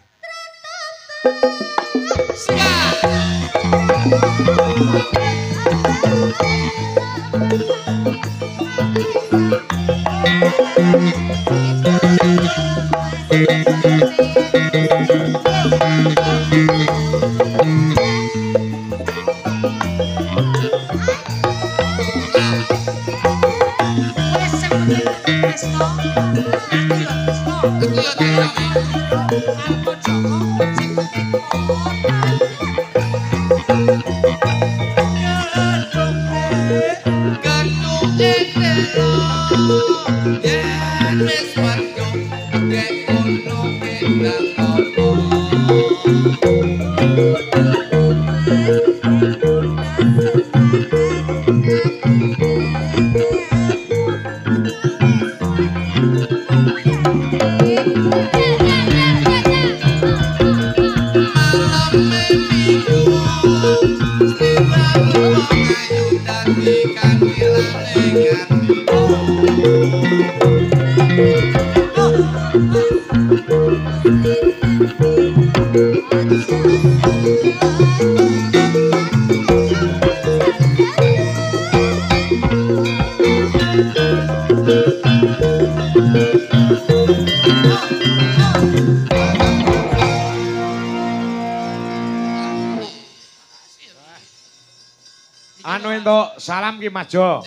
Anu entuk salam ki Mas Jo.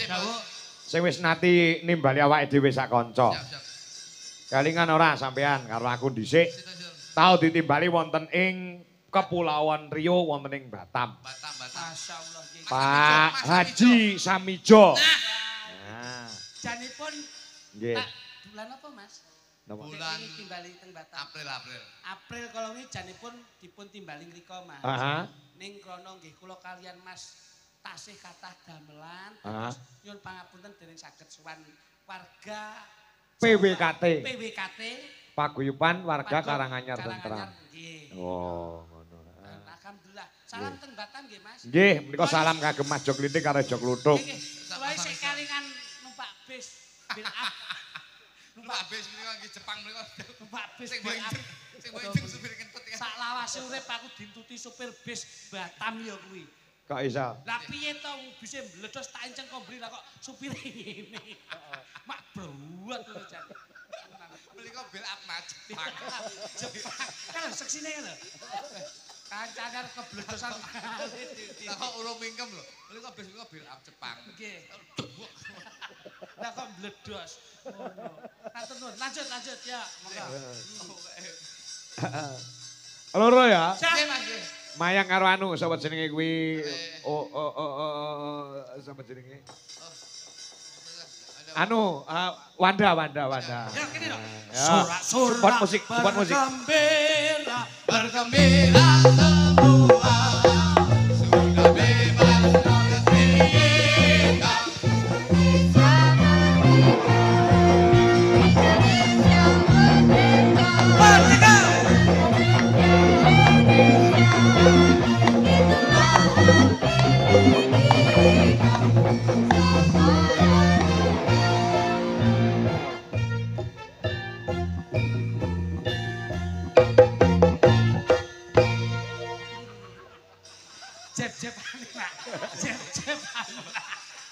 Sing wis nati nimbali awake dhewe sak kanca. Kalingan ora sampean karo aku dhisik. Tau ditimbali wonten ing Kepulauan Riau wonten ing Batam. Masyaallah nggih. Pak Haji Samijo. Nah, Janipun nggih. bulan apa Mas? Napa? Bulan Ini timbali teng Batam. April. April kalau wingi janipun dipun timbali ngrika Mas. Heeh. Ning krono nggih kula kalian Mas tasih kathah damelan Heeh. terus nyuwun pangapunten dening saged sowan warga PWKT. PWKT Paguyuban Warga Karanganyar Karanganyar, Tentrem. nggih. Oh, ngono. Alhamdulillah. Salam teng Batam nggih Mas. Nggih, menika salam kagem Mas Jo Klintik karo Jo Kluthuk. Nggih. Kula isih kalingan numpak bis bil up. Numpak bis menika nggih Jepang menika. Numpak bis Sing bil up. boenceng supir kentut ya. Sak lawase urip aku dintuti supir bis Batam ya kuwi. Kok iso? Lah piye to bise meledos tak enceng kombri lah kok supire ngene. Mak bruwet to jan. Menika bil up Mas Jepang. Jepang. Kan seksine lho. Kancane kebledosan malih. Lah kok urung mingkem lho. Menika bis menika bil up Jepang. Nggih. Lah kok meledos. Ngono. Matur nuwun. Lanjut ya. Monggo. Loro ya. Nggih Mas nggih. Mayang karo anu sapa jenenge kuwi sapa jenenge? Anu Wanda. Ya kene lho. Ya. Support musik. Bergembira, Bergembira semua sudah bebas merdeka. Jeb-jeban Pak. Jeb-jeban.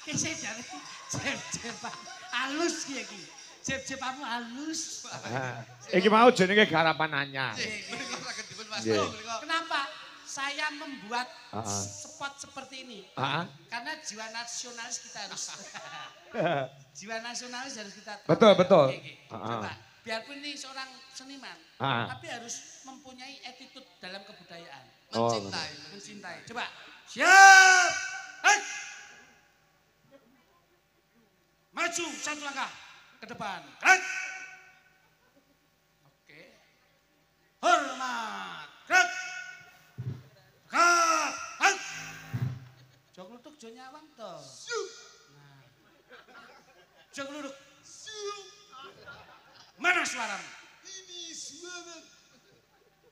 Kese jare jeb-jeban. Halus ki iki. Jeb-jebanmu halus. Iki mau jenenge garapan anyar. Menika saged dipun Mas. Nggih. Menika Kenapa saya membuat Heeh. spot seperti ini? Heeh. Karena jiwa nasionalis kita harus jiwa nasionalis harus kita Betul. Oke. Heeh. Coba biarpun ini seorang seniman, tapi harus mempunyai attitude dalam kebudayaan. Mencintai. Coba. Siap. Hei. Maju satu langkah ke depan. Gerak. Oke. Hormat. Gerak. Gerak. Hei. Jok lutuk jo nyawang toh. Nah. Jok lutuk. Mana suaramu? Ini semangat.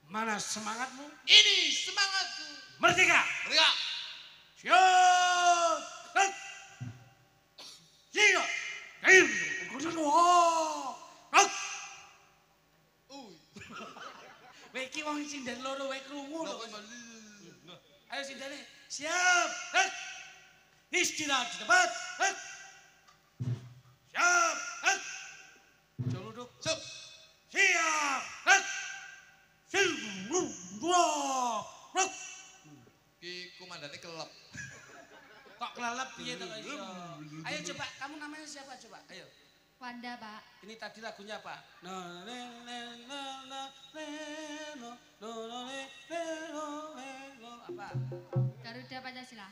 Mana semangatmu? Ini semangatku. Merdeka. Merdeka. Siap. Hek. Siap. Kaim. Hek. Wek iki wong sinden loro wek krungu lho. Ayo sindene. Siap. Hek. Istirahat di tempat. Hek. Siap. Hek. Jangan duduk. Siap. Siap. Hek. Hek. Ki komandannya kelep. Kok kelelep piye to iso? Ayo coba, kamu namanya siapa coba? Ayo. Wanda, Pak. Ini tadi lagunya apa? Apa? Garuda Pancasila.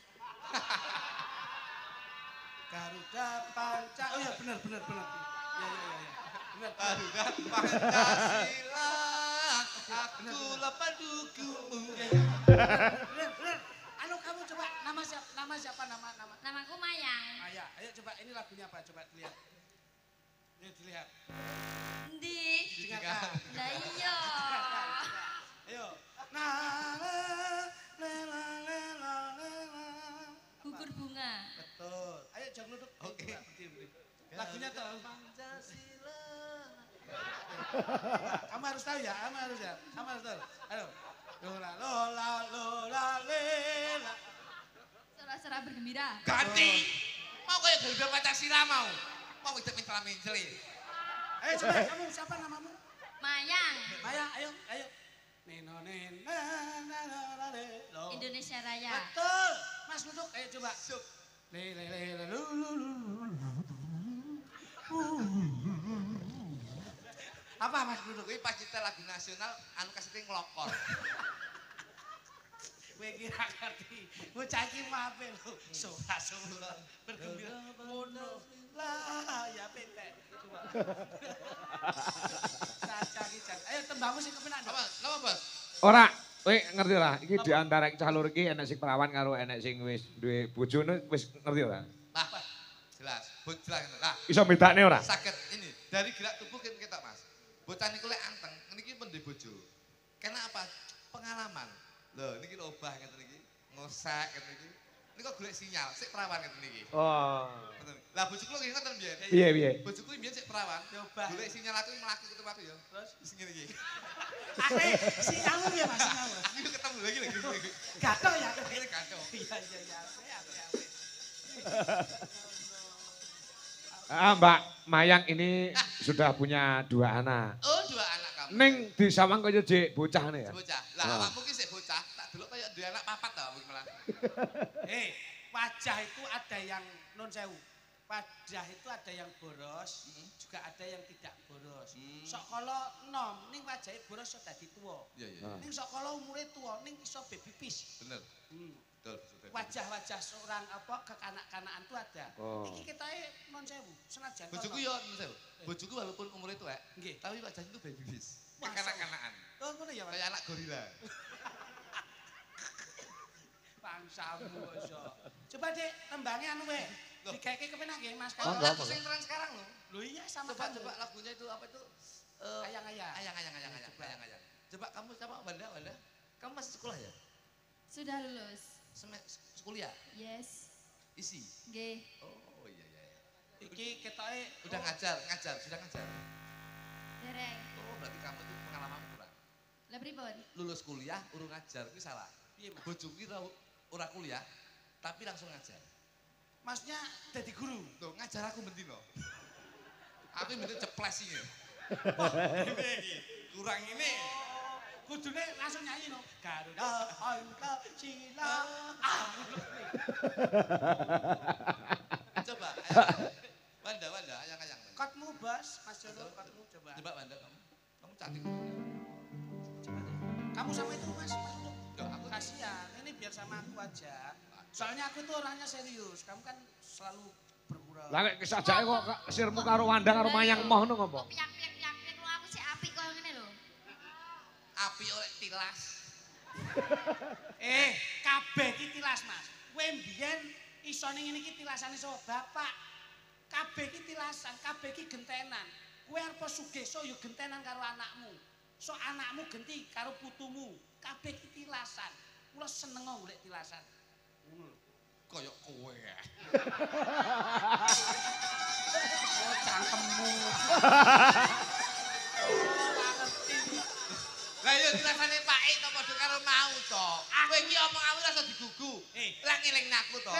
Garuda Pancasila. Oh ya benar. Ya. Benar. Garuda Pancasila. Aku lapan dukungmu. Benar. Anu kamu coba nama siapa? Namaku Mayang. Maya. Ayo coba ini lagunya apa? Coba dilihat. Dilihat. Endi? Dengarkan. Lah iya. Ayo. Gugur bunga. Betul. Ayo jangan duduk. Oke. Lagunya tuh Pancasila. Kamu harus tahu ya. Kamu harus tahu. Ayo. Lola lela. Sorak-sorak bergembira. Ganti. Mau kayak Garuda Pancasila mau. Mau itu mencela-mencela. Ayo coba kamu siapa namamu? Mayang. Maya, ayo. Neno. Indonesia Raya. Betul. Mas duduk. Ayo coba. Le. Apa Mas duduk? Kuwi pas kita lagu nasional anu kasete nglokor. Kowe kira ngerti. Bocah iki mape lho. Sorak-sorak bergembira ngono. Lah ya petek. Coba. Caca iki jan. Ayo tembangmu sing kepenak. Apa? Napa, Bos? Ora, kowe ngerti ora? Iki di antara cah loro iki enek sing perawan karo enek sing wis duwe bojone wis ngerti ora? Nah, jelas. Jelas. Nah, Iso bedakne ora? sakit ini dari gerak tubuh kita Mas. Bocah niku lek anteng, niki pun di bojo. Karena apa? Pengalaman. Loh, niki lho obah ngeten iki. Ngosek ngeten iki. Niki kok golek sinyal, sik perawan ngeten iki. Oh. Ngoten. Lah bojoku lho ngoten biyen. Piye? Bojoku biyen sik perawan. Coba. Golek sinyal aku mlaku ketemu aku ya. Terus wis ngene iki. Ate sinyalmu ya Mas sinyalmu. Iki ketemu lagi. Gatel ya. Ini kacau. Iya. Mbak Mayang ini sudah punya 2 anak. Oh, 2 anak kamu. Ning disawang kaya jek bocah nih ya. Bocah. Lah awakmu ki sik bocah, tak delok kaya duwe anak 4 ta awakmu malah. Wajah itu ada yang non sewu. Wajah itu ada yang boros, juga ada yang tidak boros. Sok kala nom, ning wajahe boros iso dadi tuwa. Iya. Ning sok kala umure tuwa, ning iso baby pis. Bener. Betul. Wajah-wajah seorang kekanak-kanakan itu ada. Iki kitae non sewu, senajan. Bojoku yo ngono. Bojoku walaupun umure tuwek, Nggih. tapi wajahnya itu baby face. Masa? Kekanak-kanakan. Oh ngono ya, Mas. Kayak anak gorila. Bangsamu iso. Coba Dek, tembange anu wae. Digaeke kepenak nggih, Mas. Oh, lagu sing tren sekarang lho. Lho iya sama Coba kamu. lagunya itu apa itu? Ayang-ayang. Ayang. Coba kamu Wanda. Kamu masih sekolah ya? Sudah lulus. Kuliah? Yes. Isi? Nggih. Oh iya. Iki ketoke Udah ngajar, sudah ngajar. Dereng. Oh, berarti kamu itu pengalaman kurang. Lah pripun? Lulus kuliah, urung ngajar, itu salah. piye, Mas? Bojoku ki ora kuliah, tapi langsung ngajar. Masnya dadi guru. Loh, ngajar aku bendino. Aku bentuk ceples iki. Kurang ini. Kudune langsung nyanyi no. Garuda Pancasila. Coba. Wanda, ayang-ayang. Kotmu bos, Mas Jono, coba. Coba Wanda kamu. Kamu cantik. Coba deh. Kamu sama itu Mas. Loh, aku kasihan. Ini biar sama aku aja. Soalnya aku itu orangnya serius. Kamu kan selalu bergurau. Lah nek sajake kok sirmu karo Wanda karo Mayang moh ngono ngopo? Piyak-piyak lu aku sik apik koyo ngene lho. Api oleh tilas. Kabeh iki tilas, Mas. Kowe mbiyen iso ning ngene iki tilasane saka bapak. Kabeh iki tilasan, kabeh iki gentenan. Kowe arep sugih so ya gentenan karo anakmu. So anakmu genti karo putumu. Kabeh iki tilasan. Mula seneng golek tilasan. Kayak kowe ya. Oh, cangkemmu. Lah yo dirasane Pak E to padha karo mau to. Kowe iki omong-omong rasa digugu. Lah ngelingna aku to.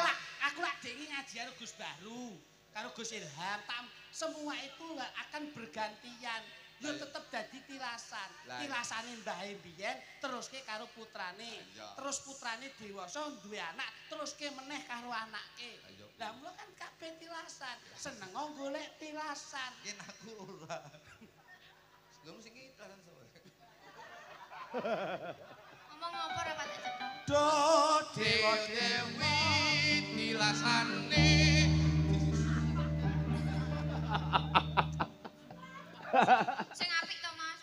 Aku lak dengi ngaji karo Gus Bahru, karo Gus Ilham, semua itu akan bergantian. Yo tetep dadi tilasan. Tilasane mbahe biyen teruske karo putrane. Terus putrane dewasa duwe anak, teruske meneh karo anake. Lah mula kan kabeh tilasan. Seneng golek tilasan. Yen aku ora. Lha mesti iki tilasan sapa? Ngomong apa ora Pak Cetro? Do Dewa Dewi tilasane. Sing apik to Mas.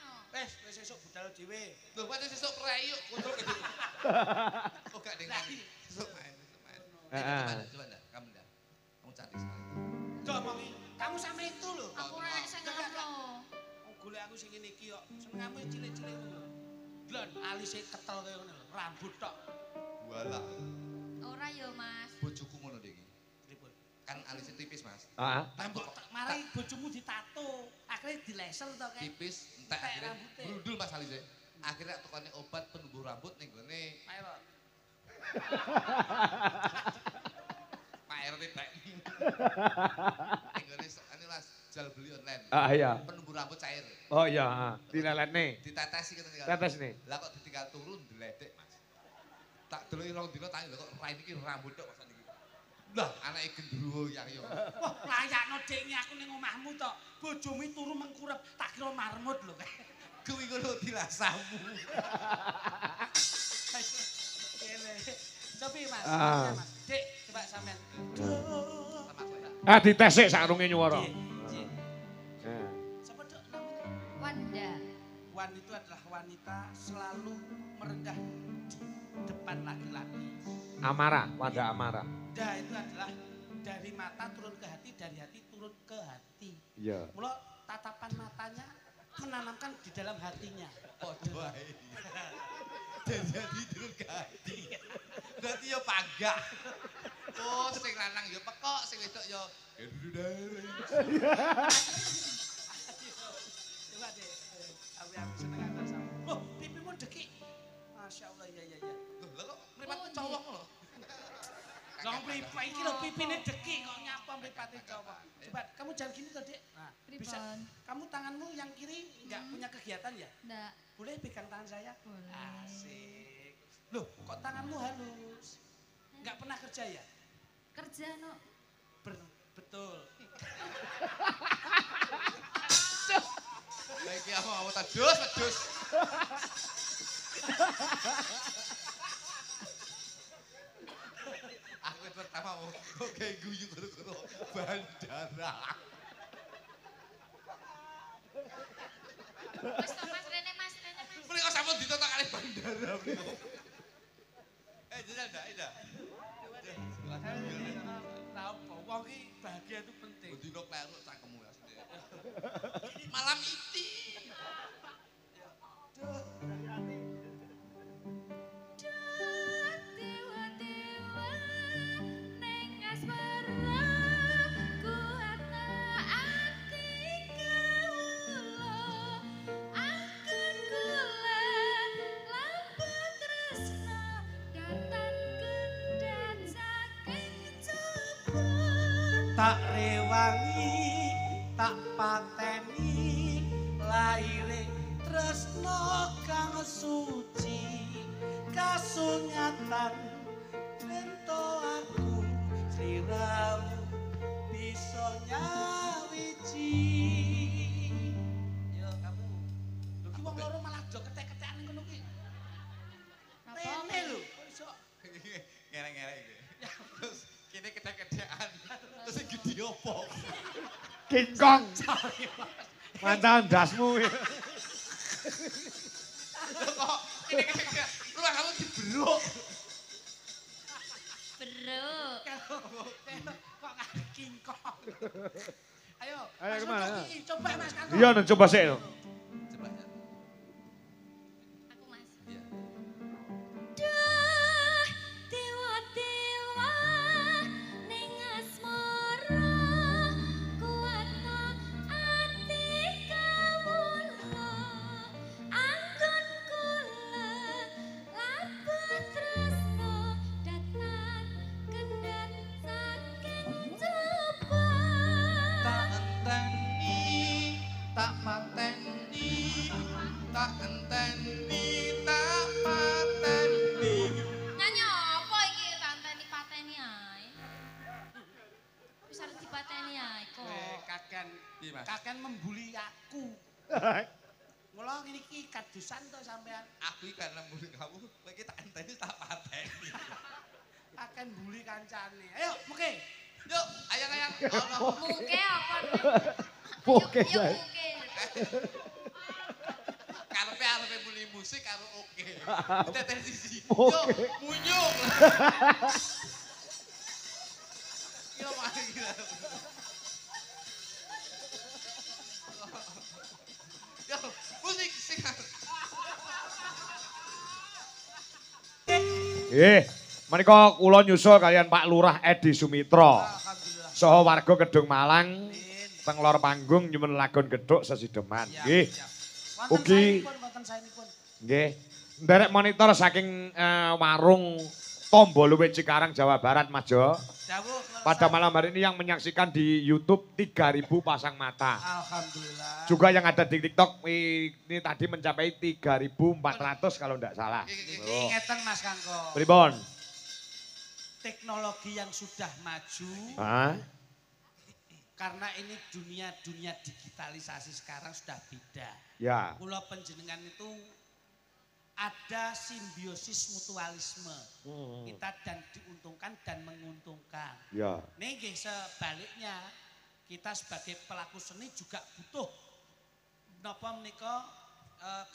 Wis sesuk budal dhewe. Lho pancen sesuk prei yuk kontrol ke dhewe. Oh gak deng. Sesuk main. Coba ndak, kamu ndak. Kamu cantik sekali. Do omongi, kamu sama itu lho. Aku ora sing ngono. Golek aku sing ngene iki kok. Senengamu cilik-cilik ngono. Glon alise ketel kaya ngono lho, rambut tok. Walah. Ora yo Mas. Bojoku ngono iki. Pripun? Kan alisnya tipis, Mas. Heeh. Rambut marai bojomu ditato. Akhirnya dilesel to kae. Tipis, entek akhirnya brundul Mas alisnya. Akhirnya tukane obat penumbuh rambut ning gone Pilot. Pak RT Pak. Ning gone ane Mas, jual beli online. Ah iya. Penumbuh rambut cair. Oh iya, dileletne. Ditetesi ngono iki. Tetes nih. Lah kok ditinggal turun deledek, Mas. Tak deloki rong dina tangi lho kok raine iki rambut tok Mas niki. Lah, anake gendruwo yang yo. Wah, layakno dekne aku ning omahmu to. Bojomu turu mengkurep, tak kira marmut lho. Kuwi ngono dilasamu. Kene. Cobi Mas, Ah. Mas. Dik, coba sampean. Ah ditesik sakrunge nyuwara. Nggih. Nah. Sapa Dok namanya? Wanda. Wan itu adalah wanita selalu merendah di depan laki-laki. Amara, Wanda Amara. Da itu adalah dari mata turun ke hati, dari hati turun ke hati. Iya. Mula tatapan matanya menanamkan di dalam hatinya. Padha wae. Jadi turun ke hati. Berarti yo panggah. Oh, sing lanang yo pekok, sing wedok yo Coba deh, aku seneng aku sama. Oh, pipimu dekik. Masya Allah, iya. Loh, lah kok mripat cowok lho. Jangan mripat iki lho pipine dekik kok nyapa mripate cowok. Coba kamu jangan gini tuh, Dek. Nah, bisa. Pripun? Kamu tanganmu yang kiri enggak punya kegiatan ya? Ndak. Boleh pegang tangan saya? Boleh. Asik. Loh, kok tanganmu halus? Enggak pernah kerja ya? Kerja no. Betul. Lah iki apa tadus, wedus. Aku pertama mau kok kayak guyu karo bandara. Wis to Mas Rene Mas. Mriko sampun ditotok kali bandara mriko. Jenengan ndak ida. Tahu kok wong iki bahagia itu penting. Dino kleruk cangkemmu asline. Malam iki. Dewa-dewa ning asmara ku ana ati kawula anggun kula lampu tresna datan kendhat saking jabon Tak rewangi, tak pateni laire tresno kang suci kasunyatan ento aku sliramu bisa nyawiji Kene kede-kedean. Terus sing gede opo? King Kong. Mantan dasmu. Kok kede-kedean. Lu kamu diberuk. Beruk. Kok nggak King Kong? Ayo, Ayo Mas kemana? Ucuki, coba Mas Kanto. Iya, coba sih. Coba ya. Aku Mas. Iya. Duh, dewa-dewa ning asmara kuatno ati kawula anggon kula labet tresno datang kendhat saking coba Tak enteni, tak pateni, tak enteni, tak pateni. nyanyi apa iki tanteni pateni ae wis arep dipateni ae kok Iya, Mas. Kaken membuli aku. Mula ngene iki kadusan to sampean. Aku iki karena mbuli kamu, kowe iki tak enteni tak pateni. Kaken mbuli kancane. Ayo, muke. Yuk, ayang-ayang. muke apa Muke, yuk Jai. muke Karepe muli musik karo oke. Tetes sisi. Oke. Yuk, munyung. Yuk, mari kita. Yuk, musik sing. Menika kula nyusul kalian Pak Lurah Edi Sumitra. Alhamdulillah. Saha warga Gedung Malang Amin. teng lor panggung nyuwun lagon gedhuk sesideman. Siap, Nggih. siap. Wonten Ugi. saenipun, wonten saenipun. Nggih. Nderek monitor saking warung Tombo Luwih Cikarang Jawa Barat Mas Jo. Dawuh. Pada malam hari ini yang menyaksikan di YouTube 3.000 pasang mata. Alhamdulillah. Juga yang ada di TikTok ini tadi mencapai 3.400 kalau tidak salah. Iki ngeten Mas Kangko. Pripun? Teknologi yang sudah maju Hah? karena ini dunia digitalisasi sekarang sudah beda. Ya. Kula panjenengan itu ada simbiosis mutualisme. Kita dan diuntungkan dan menguntungkan. Ya. Nggih sebaliknya kita sebagai pelaku seni juga butuh napa menika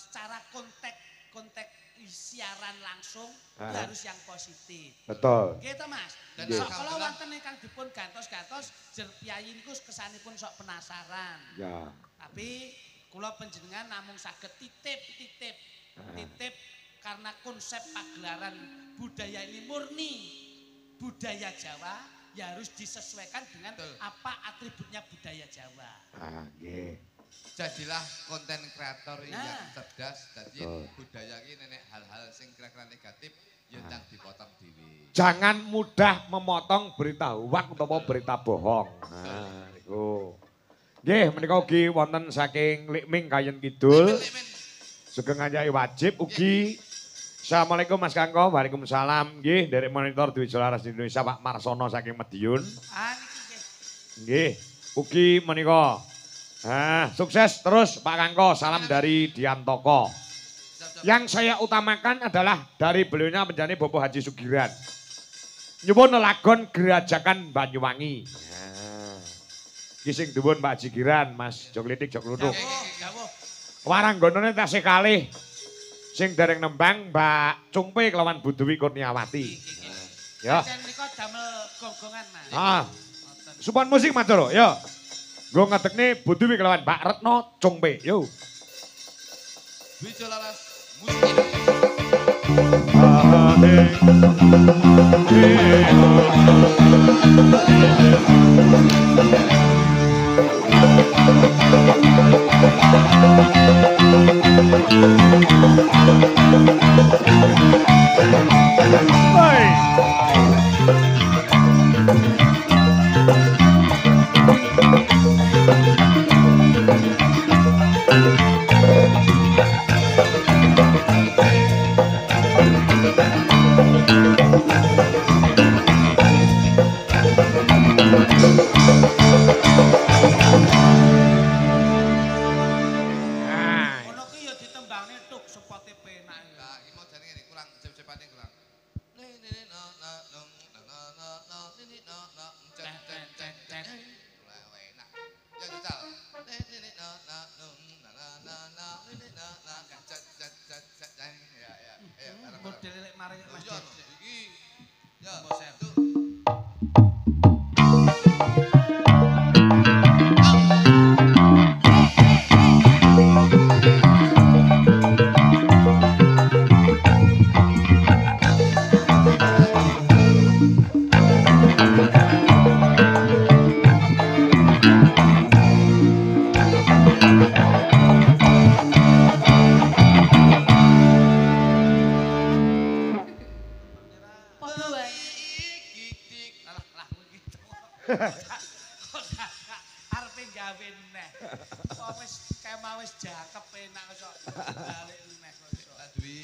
secara kontak siaran langsung itu harus yang positif. Betul. Gitu Mas. Dan Nggih. kalau wonten ingkang dipun gantos-gantos jer piyayi niku kesanipun sok penasaran. Ya. Tapi kula panjenengan namung saged titip karena konsep pagelaran budaya ini murni budaya Jawa ya harus disesuaikan dengan apa atributnya budaya Jawa. Ah, nggih. Jadilah konten kreator yang Nah. cerdas. Jadi budaya ini nenek hal-hal sing kira-kira negatif yang dipotong dhewe. Jangan mudah memotong berita hoak utawa berita bohong. Nah, niku. Nggih, menika ugi wonten saking Likming Kayen Kidul. Limin. Sugeng ngajahi wajib ugi. Assalamualaikum Mas Kangko, waalaikumsalam. Nggih, dari monitor Dwi Jolaras di Indonesia Pak Marsono saking Madiun. Ah niki nggih. Nggih, ugi menika. Sukses terus Pak Kangko, salam dari Diantoko. Yang saya utamakan adalah dari beliaunya menjadi Bobo Haji Sugiran. Nyuwun lagon Gerajakan Banyuwangi. Kising duwun Pak Haji Giran, Mas Joklitik Joklutuk. Dawuh. Waranggonone tasih kalih. Sing dereng nembang Mbak Cungpe kelawan Budewi Kurniawati. Ya. Dan menika damel gonggongan Mas. Ngoten. Supon musik Mas Doro, yo. Gue ngedekne Budewi kelawan Mbak Retno Cungpe, yo. Dwi Jolaras musik. Ono ki ya ditembangne tuk sepote penak. Nah, iki mau jane ngene kurang cep-cepane kurang. mari Mas Yo, Ded. iki. Ya, Mbok Ser. Podo wae. Gitik. Lah begitu. Arepe gawe neh. Wong wis kemah wis jakep enak kok balik neh kok iso. Pak Dwi.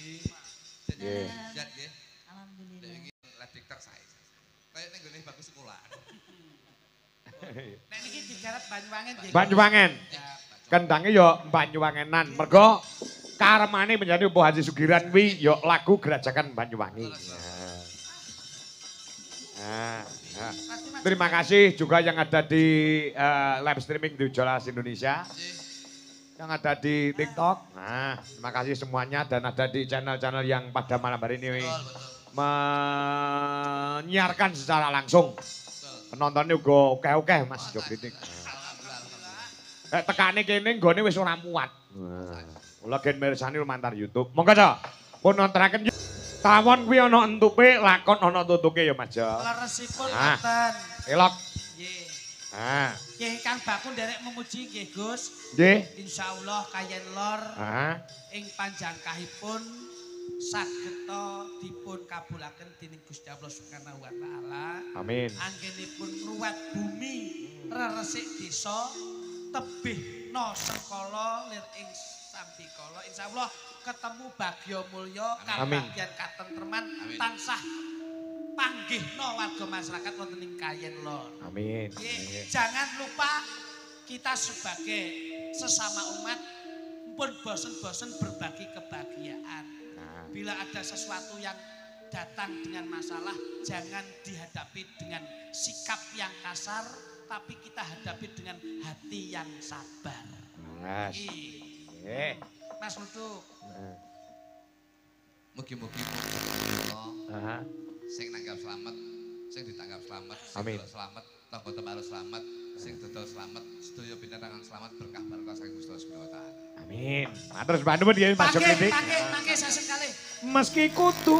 Nggih. Jat nggih. Alhamdulillah. Iki live TikTok saya. Kayak ning gone bagus sekolah. Nek niki digarap Banyuwangen nggih. Banyuwangen. Kendangnya yo Banyuwangenan. Mergo karmane menjadi Empu Haji Sugiran wi yo lagu Gerajakan Banyuwangi. Nah, nah. Terima kasih juga yang ada di live streaming di Jelas Indonesia. Yang ada di TikTok. Nah, terima kasih semuanya dan ada di channel-channel yang pada malam hari ini menyiarkan secara langsung. Penontonnya juga oke-oke Mas Jogritik. Tekane kene nggone wis ora muat. Kula gen mirsani lumantar YouTube. Monggo to. Pun nontonaken tawon kuwi ana entuke, lakon ana tutuke ya Mas Jo. Leresipun ngoten. Elok. Nggih. Ah, Nggih Kang Bakun derek memuji nggih Gus. nggih. Insyaallah kayen lor Ah, ing panjangkahipun sageta dipun kabulaken dening Gusti Allah Subhanahu wa taala. amin. Anggenipun ngruwat bumi reresik desa tebih no sengkala lir ing sambikala. Insyaallah ketemu bagya mulya Amin. kabagyan katentreman tansah panggihno warga masyarakat wonten ing Kayen Lor. Amin. Nggih, jangan lupa kita sebagai sesama umat pun bosen-bosen berbagi kebahagiaan. Nah, Bila ada sesuatu yang datang dengan masalah, jangan dihadapi dengan sikap yang kasar, tapi kita hadapi dengan hati yang sabar. Mas. Nggih. Mas Luduk. Mugi-mugi Aha. sing nanggap selamat, sing ditangkap selamat, sing Amin. dodol selamat, tangga tembaro selamat, sing dodol selamat, sedaya binatangan selamat berkah barokah saking Gusti Allah Subhanahu wa taala. Amin. Matur nuwun nggih Mas Jogritik. Mangke sesek kalih. Meski kutu